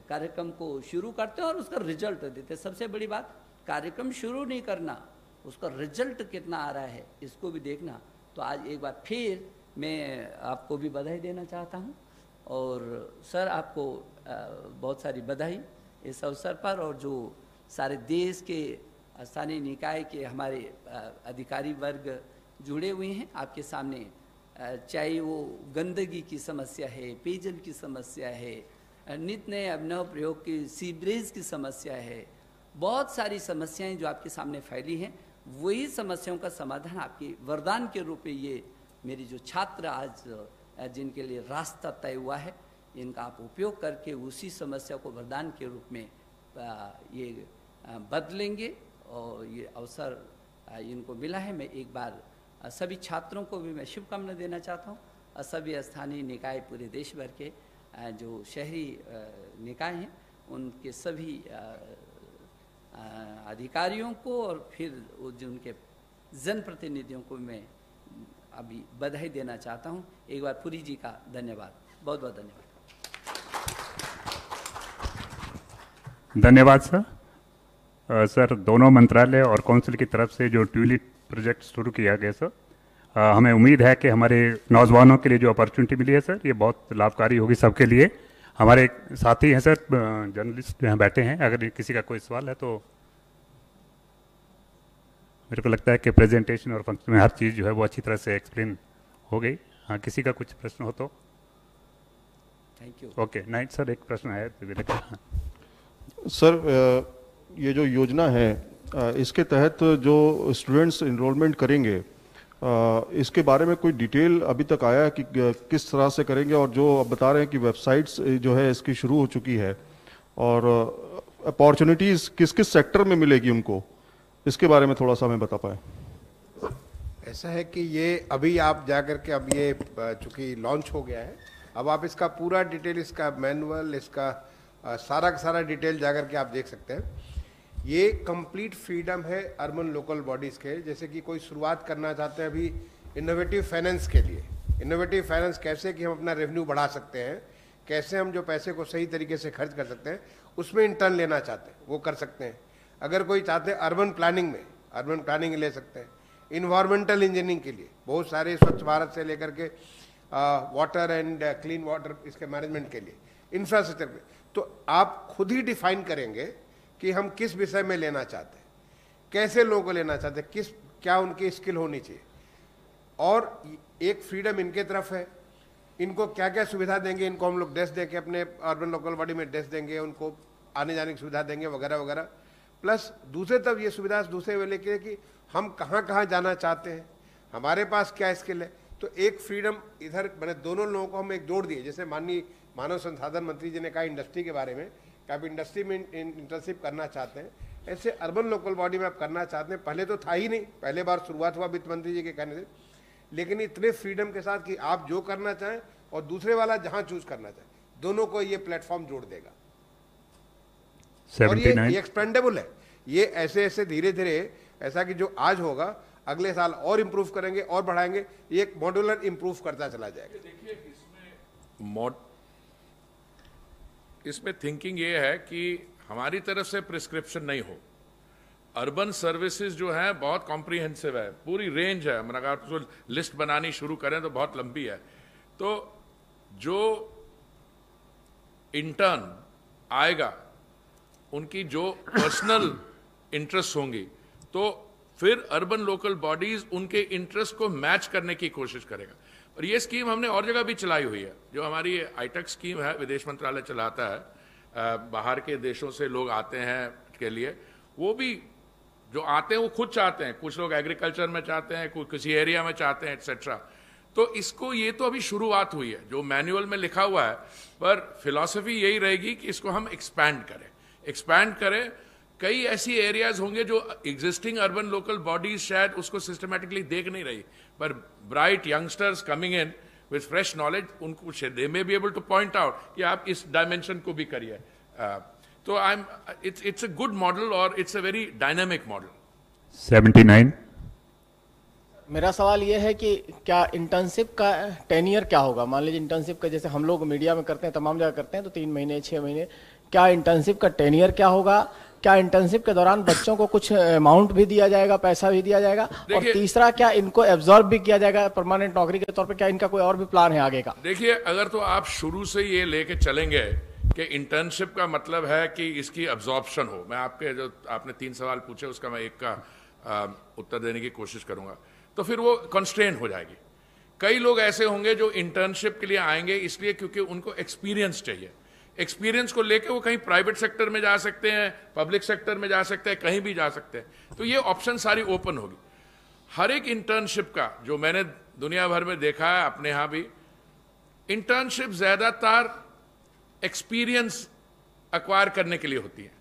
कार्यक्रम को शुरू करते हैं और उसका रिजल्ट देते हैं। सबसे बड़ी बात, कार्यक्रम शुरू नहीं करना, उसका रिजल्ट कितना आ रहा है इसको भी देखना। तो आज एक बार फिर मैं आपको भी बधाई देना चाहता हूं, और सर आपको बहुत सारी बधाई इस अवसर पर। और जो सारे देश के स्थानीय निकाय के हमारे अधिकारी वर्ग जुड़े हुए हैं आपके सामने, चाहे वो गंदगी की समस्या है, पेयजल की समस्या है, नित्य नए अभिनव प्रयोग की सीवरेज की समस्या है, बहुत सारी समस्याएं जो आपके सामने फैली हैं, वही समस्याओं का समाधान आपकी वरदान के रूप में ये मेरी जो छात्र आज जिनके लिए रास्ता तय हुआ है, इनका आप उपयोग करके उसी समस्या को वरदान के रूप में ये बदलेंगे। और ये अवसर इनको मिला है। मैं एक बार सभी छात्रों को भी मैं शुभकामना देना चाहता हूँ, और सभी स्थानीय निकाय पूरे देश भर के जो शहरी निकाय हैं उनके सभी अधिकारियों को, और फिर जो उनके जनप्रतिनिधियों को मैं अभी बधाई देना चाहता हूं। एक बार पुरी जी का धन्यवाद, बहुत बहुत धन्यवाद। धन्यवाद सर। सर, दोनों मंत्रालय और काउंसिल की तरफ से जो ट्यूलिप प्रोजेक्ट शुरू किया गया सर, हमें उम्मीद है कि हमारे नौजवानों के लिए जो अपॉर्चुनिटी मिली है सर, ये बहुत लाभकारी होगी सबके लिए। हमारे साथी हैं सर, जर्नलिस्ट यहाँ बैठे हैं, अगर किसी का कोई सवाल है तो। मेरे को लगता है कि प्रेजेंटेशन और फंक्शन में हर चीज़ जो है वो अच्छी तरह से एक्सप्लेन हो गई। हाँ, किसी का कुछ प्रश्न हो तो। Thank you. Okay, night sir, एक प्रश्न है सर। ये जो योजना है, इसके तहत जो स्टूडेंट्स इनरोलमेंट करेंगे, इसके बारे में कोई डिटेल अभी तक आया है कि किस तरह से करेंगे? और जो आप बता रहे हैं कि वेबसाइट्स जो है इसकी शुरू हो चुकी है, और अपॉर्चुनिटीज़ किस किस सेक्टर में मिलेगी उनको, इसके बारे में थोड़ा सा हमें बता पाएँ। ऐसा है कि ये अभी आप जाकर के, अब ये चूँकि लॉन्च हो गया है, अब आप इसका पूरा डिटेल, इसका मैनुअल, इसका सारा का सारा डिटेल जाकर के आप देख सकते हैं। ये कंप्लीट फ्रीडम है अर्बन लोकल बॉडीज़ के। जैसे कि कोई शुरुआत करना चाहते हैं अभी इनोवेटिव फाइनेंस के लिए, इनोवेटिव फाइनेंस कैसे कि हम अपना रेवेन्यू बढ़ा सकते हैं, कैसे हम जो पैसे को सही तरीके से खर्च कर सकते हैं, उसमें इंटर्न लेना चाहते हैं वो कर सकते हैं। अगर कोई चाहते हैं अर्बन प्लानिंग में, अर्बन प्लानिंग ले सकते हैं। इन्वायरमेंटल इंजीनियरिंग के लिए बहुत सारे, स्वच्छ भारत से लेकर के वाटर एंड क्लीन वाटर, इसके मैनेजमेंट के लिए, इंफ्रास्ट्रक्चर पे, तो आप खुद ही डिफाइन करेंगे कि हम किस विषय में लेना चाहते हैं, कैसे लोगों को लेना चाहते हैं, किस क्या उनकी स्किल होनी चाहिए। और एक फ्रीडम इनके तरफ है, इनको क्या क्या सुविधा देंगे, इनको हम लोग डेस्क देंगे, अपने अर्बन लोकल बॉडी में डेस्क देंगे, उनको आने जाने की सुविधा देंगे वगैरह वगैरह। प्लस दूसरे तरफ ये सुविधा दूसरे वे लेके कि हम कहाँ कहाँ जाना चाहते हैं, हमारे पास क्या स्किल है। तो एक फ्रीडम इधर मैंने दोनों लोगों को हम एक जोड़ दिए। जैसे माननीय मानव संसाधन मंत्री जी ने कहा इंडस्ट्री के बारे में कि आप इंडस्ट्री में इंटर्नशिप करना चाहते हैं, ऐसे अर्बन लोकल बॉडी में आप करना चाहते हैं। पहले तो था ही नहीं, पहले बार शुरुआत हुआ वित्त मंत्री जी के कहने से, लेकिन इतने फ्रीडम के साथ कि आप जो करना चाहें और दूसरे वाला जहां चूज करना चाहे, दोनों को ये प्लेटफॉर्म जोड़ देगा। और ये एक्सपेंडेबल है। ये ऐसे ऐसे धीरे धीरे ऐसा कि जो आज होगा अगले साल और इंप्रूव करेंगे और बढ़ाएंगे, ये एक मॉड्यूलर इंप्रूव करता चला जाएगा। देखिए इसमें थिंकिंग ये है कि हमारी तरफ से प्रिस्क्रिप्शन नहीं हो। अर्बन सर्विसेज जो है बहुत कॉम्प्रिहेंसिव है, पूरी रेंज है। अगर आप तो लिस्ट बनानी शुरू करें तो बहुत लंबी है। तो जो इंटर्न आएगा उनकी जो पर्सनल इंटरेस्ट होंगी, तो फिर अर्बन लोकल बॉडीज उनके इंटरेस्ट को मैच करने की कोशिश करेगा। और ये स्कीम हमने और जगह भी चलाई हुई है। जो हमारी आईटेक स्कीम है, विदेश मंत्रालय चलाता है, बाहर के देशों से लोग आते हैं के लिए, वो भी जो आते हैं वो खुद चाहते हैं। कुछ लोग एग्रीकल्चर में चाहते हैं, कुछ किसी एरिया में चाहते हैं, एटसेट्रा। तो इसको, ये तो अभी शुरुआत हुई है, जो मैनुअल में लिखा हुआ है, पर फिलॉसफी यही रहेगी कि इसको हम एक्सपैंड करें। कई ऐसी एरियाज होंगे जो एग्जिस्टिंग अर्बन लोकल बॉडीज शायद उसको सिस्टमैटिकली देख नहीं रही, पर bright youngsters coming in with fresh knowledge, उनको they may be able to point out कि आप इस डायमेंशन को भी करिए। तो इट्स अ गुड मॉडल और it's a very dynamic model. 79। मेरा सवाल ये है कि क्या इंटर्नशिप का टेन्योर क्या होगा? मान लीजिए इंटर्नशिप का, जैसे हम लोग मीडिया में करते हैं, तमाम जगह करते हैं, तो 3 महीने 6 महीने, क्या इंटर्नशिप का टेन्योर क्या होगा? क्या इंटर्नशिप के दौरान बच्चों को कुछ अमाउंट भी दिया जाएगा, पैसा भी दिया जाएगा? और तीसरा, क्या इनको एब्जॉर्ब भी किया जाएगा परमानेंट नौकरी के तौर पे? क्या इनका कोई और भी प्लान है आगे का? देखिए, अगर तो आप शुरू से ये लेके चलेंगे कि इंटर्नशिप का मतलब है कि इसकी अब्जॉर्प्शन हो, मैं आपके जो आपने 3 सवाल पूछे उसका मैं एक का उत्तर देने की कोशिश करूंगा, तो फिर वो कंस्ट्रेन हो जाएगी। कई लोग ऐसे होंगे जो इंटर्नशिप के लिए आएंगे इसलिए क्योंकि उनको एक्सपीरियंस चाहिए। एक्सपीरियंस को लेके वो कहीं प्राइवेट सेक्टर में जा सकते हैं, पब्लिक सेक्टर में जा सकते हैं, कहीं भी जा सकते हैं। तो ये ऑप्शन सारी ओपन होगी। हर एक इंटर्नशिप का, जो मैंने दुनिया भर में देखा है, अपने यहां भी, इंटर्नशिप ज्यादातर एक्सपीरियंस एक्वायर करने के लिए होती है।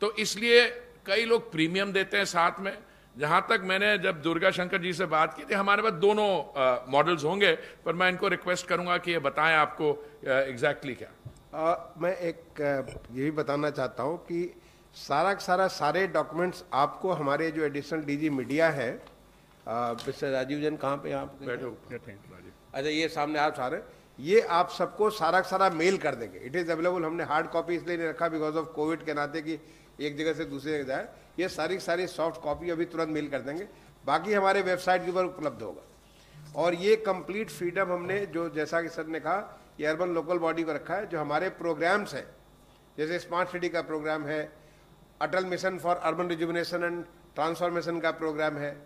तो इसलिए कई लोग प्रीमियम देते हैं साथ में। जहां तक मैंने जब दुर्गा शंकर जी से बात की थी, हमारे पास दोनों मॉडल्स होंगे, पर मैं इनको रिक्वेस्ट करूंगा कि ये बताएं आपको एग्जैक्टली क्या। मैं एक यही बताना चाहता हूं कि सारे डॉक्यूमेंट्स आपको हमारे जो एडिशनल डीजी मीडिया है, मिस्टर राजीव जैन कहाँ पे, यहाँ पे? अच्छा, ये सामने आप सारे, ये आप सबको सारा मेल कर देंगे। It is available. हमने हार्ड कॉपी इसलिए नहीं रखा बिकॉज ऑफ कोविड के नाते कि एक जगह से दूसरी जगह जाए। ये सारी सॉफ्ट कॉपी अभी तुरंत मेल कर देंगे, बाकी हमारे वेबसाइट के ऊपर उपलब्ध होगा। और ये कंप्लीट फ्रीडम हमने, जो जैसा कि सर ने कहा, ये अर्बन लोकल बॉडी को रखा है। जो हमारे प्रोग्राम्स हैं, जैसे स्मार्ट सिटी का प्रोग्राम है, Atal mission for urban rejuvenation and transformation का प्रोग्राम है,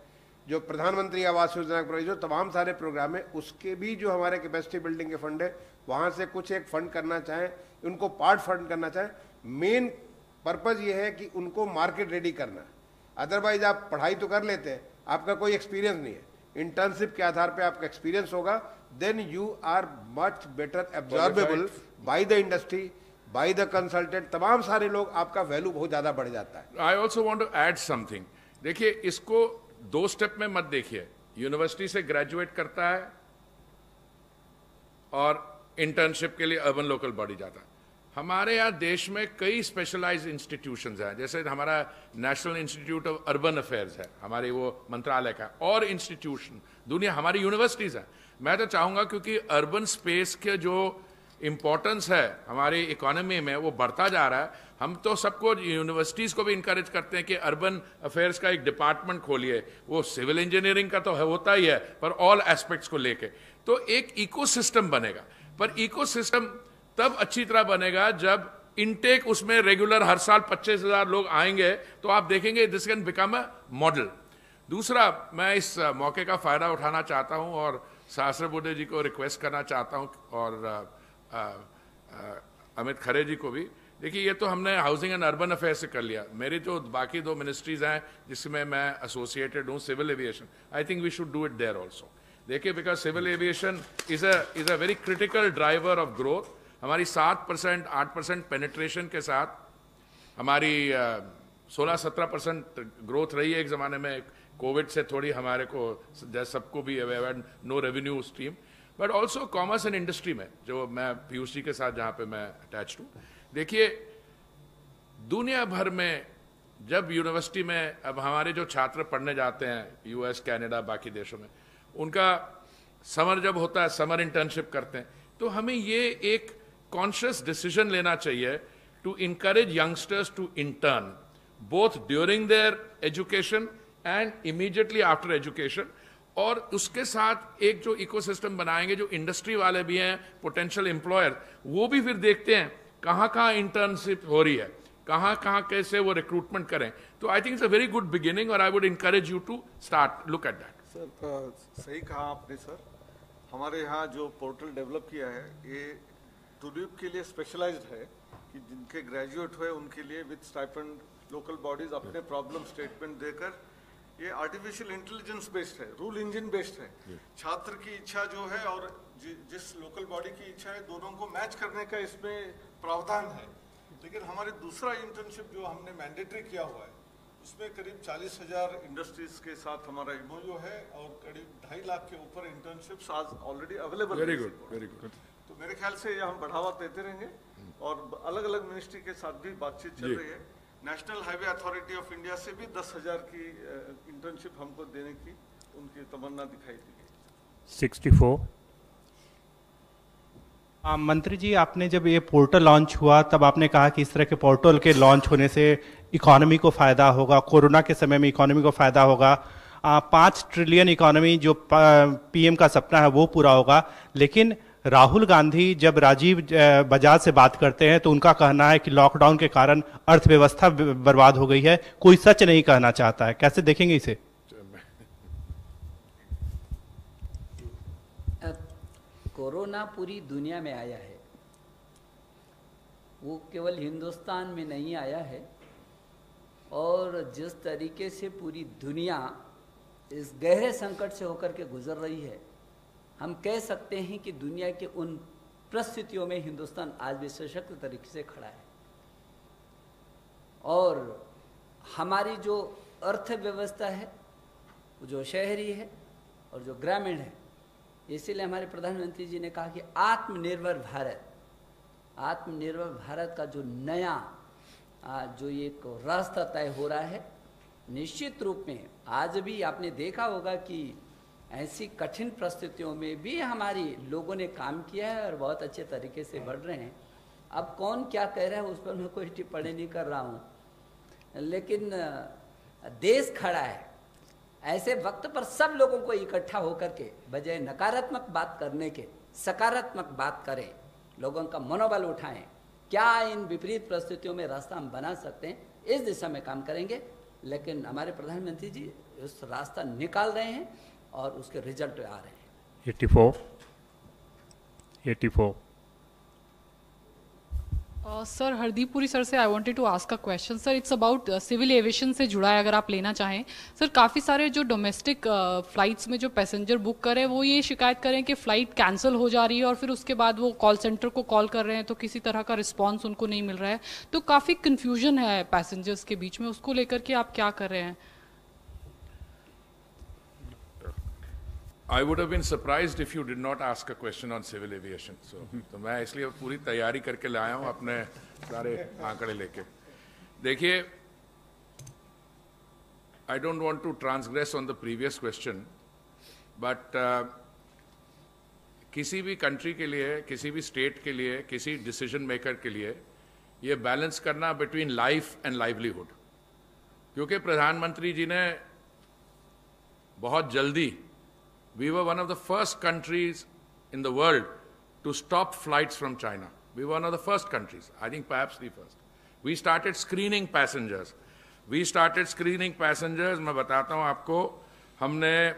जो प्रधानमंत्री आवास योजना का, जो तमाम सारे प्रोग्राम है, उसके भी जो हमारे कैपेसिटी बिल्डिंग के फंड है, वहाँ से कुछ एक फंड करना चाहें, उनको पार्ट फंड करना चाहें। मेन पर्पज़ ये है कि उनको मार्केट रेडी करना है। अदरवाइज आप पढ़ाई तो कर लेते हैं, आपका कोई एक्सपीरियंस नहीं है। इंटर्नशिप के आधार पे आपका एक्सपीरियंस होगा, then you are much better absorbable by the industry, by the consultant. तमाम सारे लोग, आपका वैल्यू बहुत ज्यादा बढ़ जाता है। I also want to add something. देखिए, इसको 2 स्टेप में मत देखिए। यूनिवर्सिटी से ग्रेजुएट करता है और इंटर्नशिप के लिए अर्बन लोकल बॉडी जाता है। हमारे यहाँ देश में कई स्पेशलाइज्ड इंस्टीट्यूशंस हैं, जैसे हमारा national institute of urban affairs है, हमारे वो मंत्रालय का, और इंस्टीट्यूशन दुनिया, हमारी यूनिवर्सिटीज हैं। मैं तो चाहूंगा, क्योंकि अर्बन स्पेस के जो इंपॉर्टेंस है हमारी इकोनॉमी में वो बढ़ता जा रहा है, हम तो सबको, यूनिवर्सिटीज को भी इंकरेज करते हैं कि अर्बन अफेयर्स का एक डिपार्टमेंट खोलिए। वो सिविल इंजीनियरिंग का तो होता ही है, पर ऑल एस्पेक्ट्स को लेके तो एक इकोसिस्टम बनेगा। पर इकोसिस्टम तब अच्छी तरह बनेगा जब इनटेक उसमें रेगुलर हर साल 25,000 लोग आएंगे, तो आप देखेंगे this can become a model. दूसरा, मैं इस मौके का फायदा उठाना चाहता हूं और सहस्त्रबुद्धे जी को रिक्वेस्ट करना चाहता हूं, और अमित खरे जी को भी, देखिए ये तो हमने हाउसिंग एंड अर्बन अफेयर्स से कर लिया। मेरी जो बाकी 2 मिनिस्ट्रीज हैं जिसमें मैं एसोसिएटेड हूँ, civil aviation, I think we should do it there also. देखिए because civil aviation is a very critical driver of growth. हमारी 7% 8% पेनिट्रेशन के साथ हमारी 16-17% ग्रोथ रही है एक ज़माने में। कोविड से थोड़ी हमारे को सबको भी no revenue stream, but also commerce and industry में जो मैं पीयूष जी के साथ जहाँ पे मैं अटैच हूँ। देखिए दुनिया भर में जब यूनिवर्सिटी में अब हमारे जो छात्र पढ़ने जाते हैं यूएस, कनाडा, बाकी देशों में, उनका समर जब होता है, समर इंटर्नशिप करते हैं, तो हमें ये एक कॉन्शियस डिसीजन लेना चाहिए to encourage youngsters to intern both during their education and immediately after education. और उसके साथ एक जो इकोसिस्टम बनाएंगे, जो इंडस्ट्री वाले भी हैं, पोटेंशियल एम्प्लॉयर, वो भी फिर देखते हैं कहाँ कहाँ इंटर्नशिप हो रही है, कहाँ कहाँ कैसे वो रिक्रूटमेंट करें। तो I think it's a very good beginning और I would encourage you to start look at that. Sir सही कहा आपने सर। हमारे यहाँ जो पोर्टल डेवलप किया है ये टुलिप के लिए स्पेशलाइज्ड है कि जिनके ग्रेजुएट हुए उनके लिए विद स्टाइपेंड लोकल बॉडीज अपने प्रॉब्लम स्टेटमेंट देकर, ये आर्टिफिशियल इंटेलिजेंस बेस्ड है, रूल इंजन बेस्ड है। छात्र की इच्छा जो है और जिस लोकल बॉडी की इच्छा है, दोनों को मैच करने का इसमें प्रावधान है। लेकिन हमारे दूसरा इंटर्नशिप जो हमने मैंडेटरी किया हुआ है, उसमें करीब 40,000 इंडस्ट्रीज के साथ हमारा एमओयू है और करीब 2.5 लाख के ऊपर इंटर्नशिप्स आज already available. Very good, very good. तो मेरे ख्याल से ये हम बढ़ावा देते रहेंगे और अलग अलग मिनिस्ट्री के साथ भी बातचीत चल रही है। National highway authority of India से भी 10,000 की इंटर्नशिप हमको देने की उनकी तमन्ना दिखाई दी गई। 64। मंत्री जी, आपने जब ये पोर्टल लॉन्च हुआ तब आपने कहा कि इस तरह के पोर्टल के लॉन्च होने से इकोनॉमी को फायदा होगा, कोरोना के समय में इकोनॉमी को फायदा होगा, 5 ट्रिलियन इकोनॉमी जो पीएम का सपना है वो पूरा होगा। लेकिन राहुल गांधी जब राजीव बजाज से बात करते हैं तो उनका कहना है कि लॉकडाउन के कारण अर्थव्यवस्था बर्बाद हो गई है, कोई सच नहीं कहना चाहता है। कैसे देखेंगे इसे? कोरोना पूरी दुनिया में आया है, वो केवल हिंदुस्तान में नहीं आया है। और जिस तरीके से पूरी दुनिया इस गहरे संकट से होकर के गुजर रही है, हम कह सकते हैं कि दुनिया के उन परिस्थितियों में हिंदुस्तान आज भी सशक्त तरीके से खड़ा है। और हमारी जो अर्थव्यवस्था है, जो शहरी है और जो ग्रामीण है, इसीलिए हमारे प्रधानमंत्री जी ने कहा कि आत्मनिर्भर भारत का जो नया जो एक रास्ता तय हो रहा है, निश्चित रूप में आज भी आपने देखा होगा कि ऐसी कठिन परिस्थितियों में भी हमारी लोगों ने काम किया है और बहुत अच्छे तरीके से बढ़ रहे हैं। अब कौन क्या कह रहा है उस पर मैं कोई टिप्पणी नहीं कर रहा हूँ, लेकिन देश खड़ा है। ऐसे वक्त पर सब लोगों को इकट्ठा होकर के बजाय नकारात्मक बात करने के सकारात्मक बात करें, लोगों का मनोबल उठाएं, क्या इन विपरीत परिस्थितियों में रास्ता हम बना सकते हैं, इस दिशा में काम करेंगे। लेकिन हमारे प्रधानमंत्री जी उस रास्ता निकाल रहे हैं और उसके रिजल्ट आ रहे हैं। 84। सर, हरदीप पुरी सर से I wanted to ask a question sir. It's about civil aviation से जुड़ा है, अगर आप लेना चाहें सर। काफ़ी सारे जो डोमेस्टिक फ्लाइट्स में जो पैसेंजर बुक करें वो ये शिकायत करें कि फ़्लाइट कैंसिल हो जा रही है और फिर उसके बाद वो कॉल सेंटर को कॉल कर रहे हैं तो किसी तरह का रिस्पॉन्स उनको नहीं मिल रहा है। तो काफ़ी कन्फ्यूजन है पैसेंजर्स के बीच में, उसको लेकर के आप क्या कर रहे हैं? I would have been surprised if you did not ask a question on civil aviation. तो मैं इसलिए पूरी तैयारी करके लाया हूँ अपने सारे आंकड़े लेके। देखिए, I don't want to transgress on the previous question, but किसी भी कंट्री के लिए, किसी भी स्टेट के लिए, किसी डिसीजन मेकर के लिए ये बैलेंस करना बिटवीन लाइफ एंड लाइवलीहुड, क्योंकि प्रधानमंत्री जी ने बहुत जल्दी, we were one of the first countries in the world to stop flights from China. We were one of the first countries, I think perhaps the first. We started screening passengers. मैं बताता हूँ आपको, हमने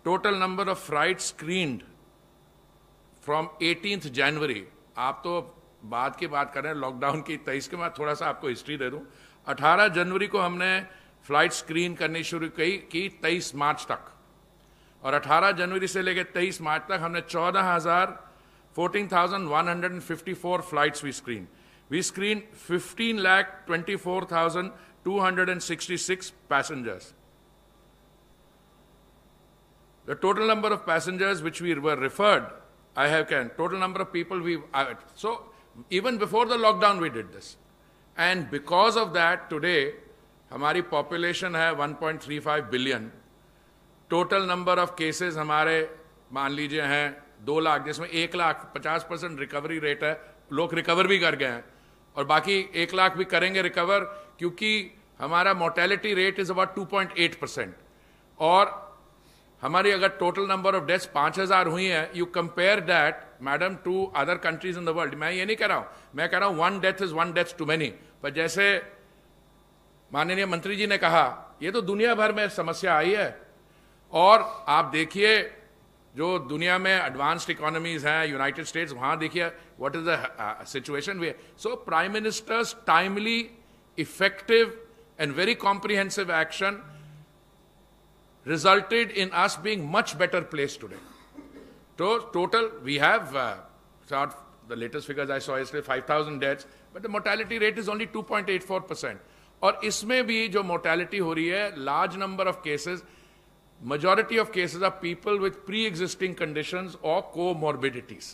total number of flights screened from 18th January. आप तो बाद की बात कर रहे हैं, लॉकडाउन की 23 के बाद थोड़ा सा आपको हिस्ट्री दे दूं। 18 जनवरी को हमने फ्लाइट स्क्रीन करनी शुरू की 23 मार्च तक, और 18 जनवरी से लेकर 23 मार्च तक हमने 14,154 flights we screen. We screened 15,24,266 passengers. The total number of passengers which we were referred, I have can, total number of people so even before the lockdown we did this. And because of that, today, हमारी population है 1.35 billion. Total number of cases हमारे मान लीजिए हैं 2 लाख, जिसमें 1 lakh 50% recovery rate है, लोग recover भी कर गए हैं, और बाकी 1 लाख भी करेंगे रिकवर, क्योंकि हमारा मोर्टेलिटी रेट इज अबाउट 2.8%। और हमारी अगर टोटल नंबर ऑफ डेथ्स 5,000 हुई है, you compare that madam to other countries in the world. मैं ये नहीं कह रहा हूं, मैं कह रहा हूं 1 death is 1 death too many. पर जैसे माननीय मंत्री जी ने कहा, ये तो दुनिया भर में समस्या आई है, और आप देखिए जो दुनिया में एडवांस्ड इकोनॉमीज हैं, यूनाइटेड स्टेट्स, वहां देखिए what is the situation way. So prime ministers timely, effective and very comprehensive action resulted in us being much better placed today. So total we have the latest figures I saw yesterday 5,000 deaths, but the mortality rate is only 2.84%. और इसमें भी जो mortality हो रही है, large number of cases, majority of cases are people with pre-existing conditions or comorbidities.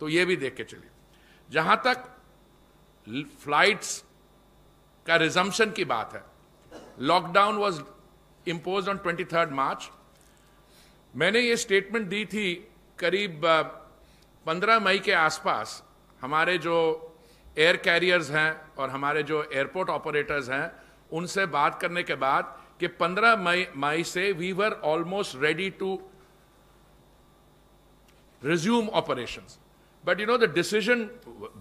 तो ये भी देख के चलिए। जहां तक फ्लाइट्स का रिजम्पशन की बात है, lockdown was imposed on 23rd March. मैंने ये स्टेटमेंट दी थी करीब 15 मई के आसपास। हमारे जो एयर कैरियर्स हैं और हमारे जो एयरपोर्ट ऑपरेटर्स हैं, उनसे बात करने के बाद कि 15 मई से we were almost ready to resume operations. But you know, the decision,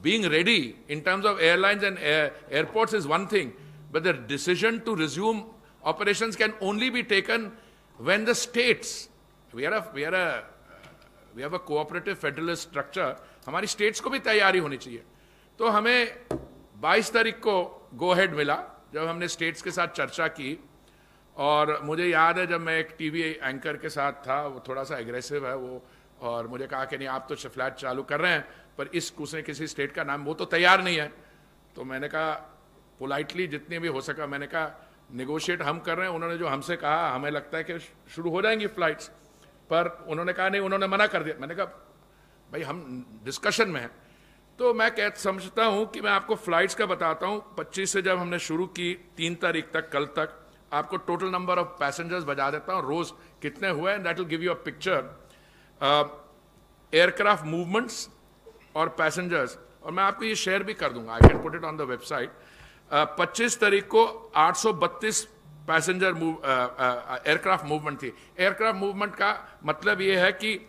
being ready in terms of airlines and airports is one thing, but the decision to resume operations can only be taken when the states, we have a cooperative federalist structure, हमारी states को भी तैयारी होनी चाहिए। तो हमें 22 तारीख को गो हेड मिला, जब हमने states के साथ चर्चा की। और मुझे याद है जब मैं एक टीवी एंकर के साथ था, वो थोड़ा सा एग्रेसिव है वो, और मुझे कहा कि नहीं आप तो फ्लैट चालू कर रहे हैं, पर उसने किसी स्टेट का नाम, वो तो तैयार नहीं है। तो मैंने कहा पोलाइटली जितनी भी हो सका, मैंने कहा नेगोशिएट हम कर रहे हैं। उन्होंने जो हमसे कहा, हमें लगता है कि शुरू हो जाएंगी फ्लाइट्स, पर उन्होंने कहा नहीं, उन्होंने मना कर दिया। मैंने कहा भाई हम डिस्कशन में हैं। तो मैं समझता हूं कि मैं आपको फ्लाइट्स का बताता हूं। 25 से जब हमने शुरू की 3 तारीख तक, कल तक, आपको टोटल नंबर ऑफ पैसेंजर्स बता देता हूं रोज कितने हुए, and that will give you a picture. Aircraft movements और पैसेंजर्स, और मैं आपको ये शेयर भी कर दूंगा, I can put it on the website. 25 तारीख को 832 पैसेंजर एयरक्राफ्ट मूवमेंट थी। एयरक्राफ्ट मूवमेंट का मतलब ये है कि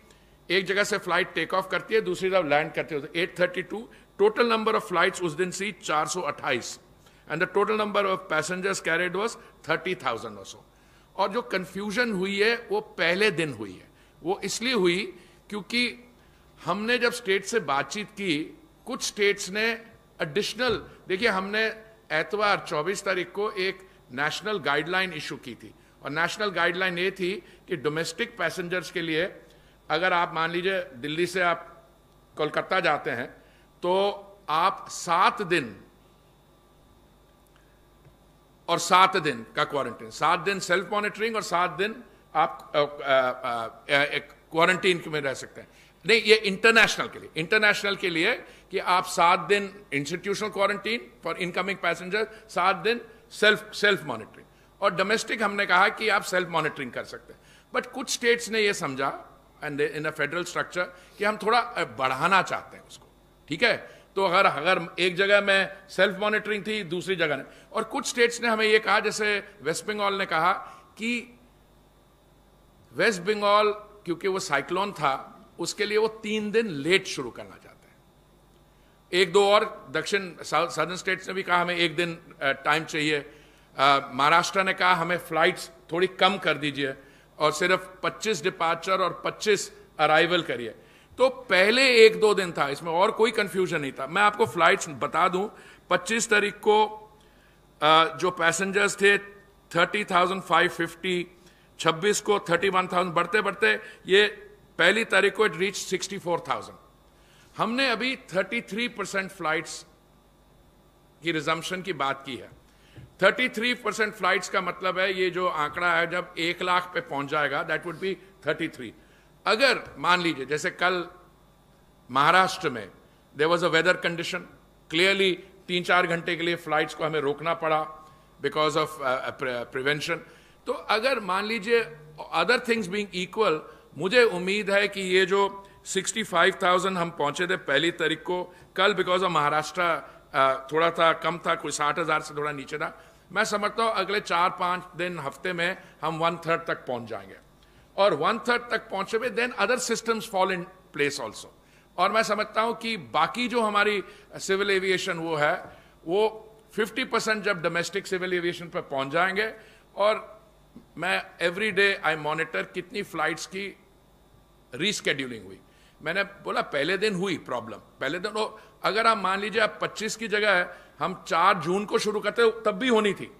एक जगह से फ्लाइट टेक ऑफ करती है, दूसरी तरफ लैंड करती है। 832 टोटल नंबर ऑफ फ्लाइट्स उस दिन सी 428, and the total number of passengers carried was 30,000 और सो। और जो कंफ्यूजन हुई है वो पहले दिन हुई है। वो इसलिए हुई क्योंकि हमने जब स्टेट से बातचीत की, कुछ स्टेट्स ने एडिशनल, देखिए हमने एतवार 24 तारीख को एक नेशनल गाइडलाइन इशू की थी, और नेशनल गाइडलाइन ये थी कि डोमेस्टिक पैसेंजर्स के लिए, अगर आप मान लीजिए दिल्ली से आप कोलकाता जाते हैं, तो आप 7 दिन और 7 दिन का क्वारंटीन, 7 दिन सेल्फ मॉनिटरिंग और 7 दिन आप क्वारंटीन में रह सकते हैं। नहीं, ये इंटरनेशनल के लिए, इंटरनेशनल के लिए कि आप 7 दिन institutional quarantine for incoming passenger, 7 दिन सेल्फ मॉनिटरिंग, और डोमेस्टिक हमने कहा कि आप सेल्फ मॉनिटरिंग कर सकते हैं। बट कुछ स्टेट्स ने ये समझा and in a federal structure कि हम थोड़ा बढ़ाना चाहते हैं उसको, ठीक है। तो अगर एक जगह में सेल्फ मॉनिटरिंग थी, दूसरी जगह नहीं, और कुछ स्टेट्स ने हमें ये कहा, जैसे वेस्ट बंगाल ने कहा कि वेस्ट बंगाल क्योंकि वो साइक्लोन था, उसके लिए वो 3 दिन लेट शुरू करना चाहते हैं। 1-2 और दक्षिण सदर्न स्टेट्स ने भी कहा हमें 1 दिन टाइम चाहिए। महाराष्ट्र ने कहा हमें फ्लाइट्स थोड़ी कम कर दीजिए और सिर्फ 25 डिपार्चर और 25 अराइवल करिए। तो पहले 1-2 दिन था, इसमें और कोई कंफ्यूजन नहीं था। मैं आपको फ्लाइट्स बता दूं, 25 तारीख को जो पैसेंजर्स थे 30,550, 26 को 31,000, बढ़ते बढ़ते ये पहली तारीख को इट रीच 64,000। हमने अभी 33% फ्लाइट्स की रिजम्पशन की बात की है। 33% फ्लाइट्स का मतलब है ये जो आंकड़ा है जब 1 लाख पे पहुंच जाएगा, दैट वुड बी 33। अगर मान लीजिए जैसे कल महाराष्ट्र में there was a weather condition, clearly 3-4 घंटे के लिए फ्लाइट्स को हमें रोकना पड़ा बिकॉज ऑफ प्रिवेंशन। तो अगर मान लीजिए अदर थिंग्स बीइंग इक्वल, मुझे उम्मीद है कि ये जो 65,000 हम पहुंचे थे पहली तारीख को, कल बिकॉज ऑफ महाराष्ट्र थोड़ा था कम था, कोई 60,000 से थोड़ा नीचे था, मैं समझता हूं अगले 4-5 दिन हफ्ते में हम 1/3 तक पहुंच जाएंगे। और 1/3 तक पहुंचे हुए then other systems fall in place also. और मैं समझता हूं कि बाकी जो हमारी सिविल एविएशन वो है, वो 50% जब डोमेस्टिक सिविल एविएशन पर पहुंच जाएंगे। और मैं एवरी डे आई मॉनिटर कितनी फ्लाइट्स की रीस्केड्यूलिंग हुई। मैंने बोला पहले दिन हुई प्रॉब्लम, पहले दिन अगर आप मान लीजिए आप 25 की जगह हम 4 जून को शुरू करते तब भी होनी थी,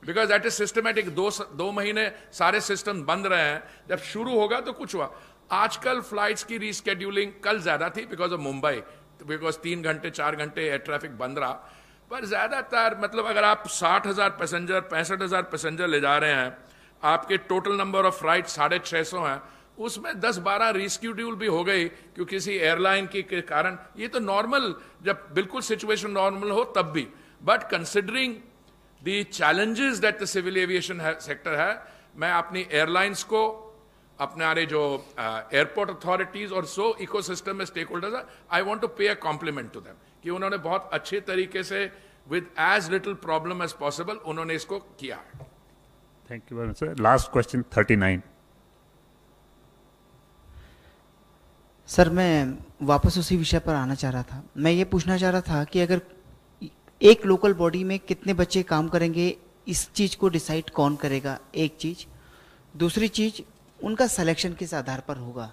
बिकॉज दैट इज सिस्टमैटिक। 2 महीने सारे सिस्टम बंद रहे हैं, जब शुरू होगा तो कुछ हुआ। आजकल फ्लाइट्स की रीस्केड्यूलिंग कल ज्यादा थी बिकॉज ऑफ मुंबई, बिकॉज 3 घंटे 4 घंटे एयर ट्रैफिक बंद रहा। पर ज्यादातर मतलब अगर आप 60,000 पैसेंजर 65,000 पैसेंजर ले जा रहे हैं, आपके टोटल नंबर ऑफ फ्लाइट 650 हैं, उसमें 10-12 रीस्केड्यूल भी हो गई क्योंकि किसी एयरलाइन के कारण। ये तो नॉर्मल, जब बिल्कुल सिचुएशन नॉर्मल हो तब भी। But considering the challenges that the civil aviation sector है, मैं अपनी एयरलाइंस को, अपने जो एयरपोर्ट अथॉरिटीज और सो इकोसिस्टम में स्टेक होल्डर्स है, आई वांट टू पे अ कॉम्प्लीमेंट टू देम कि उन्होंने बहुत अच्छे तरीके से with as little problem as possible उन्होंने इसको किया है। Thank you very much sir. Last question 39। Sir मैं वापस उसी विषय पर आना चाह रहा था। मैं ये पूछना चाह रहा था कि अगर एक लोकल बॉडी में कितने बच्चे काम करेंगे, इस चीज़ को डिसाइड कौन करेगा? एक चीज़। दूसरी चीज़, उनका सिलेक्शन किस आधार पर होगा?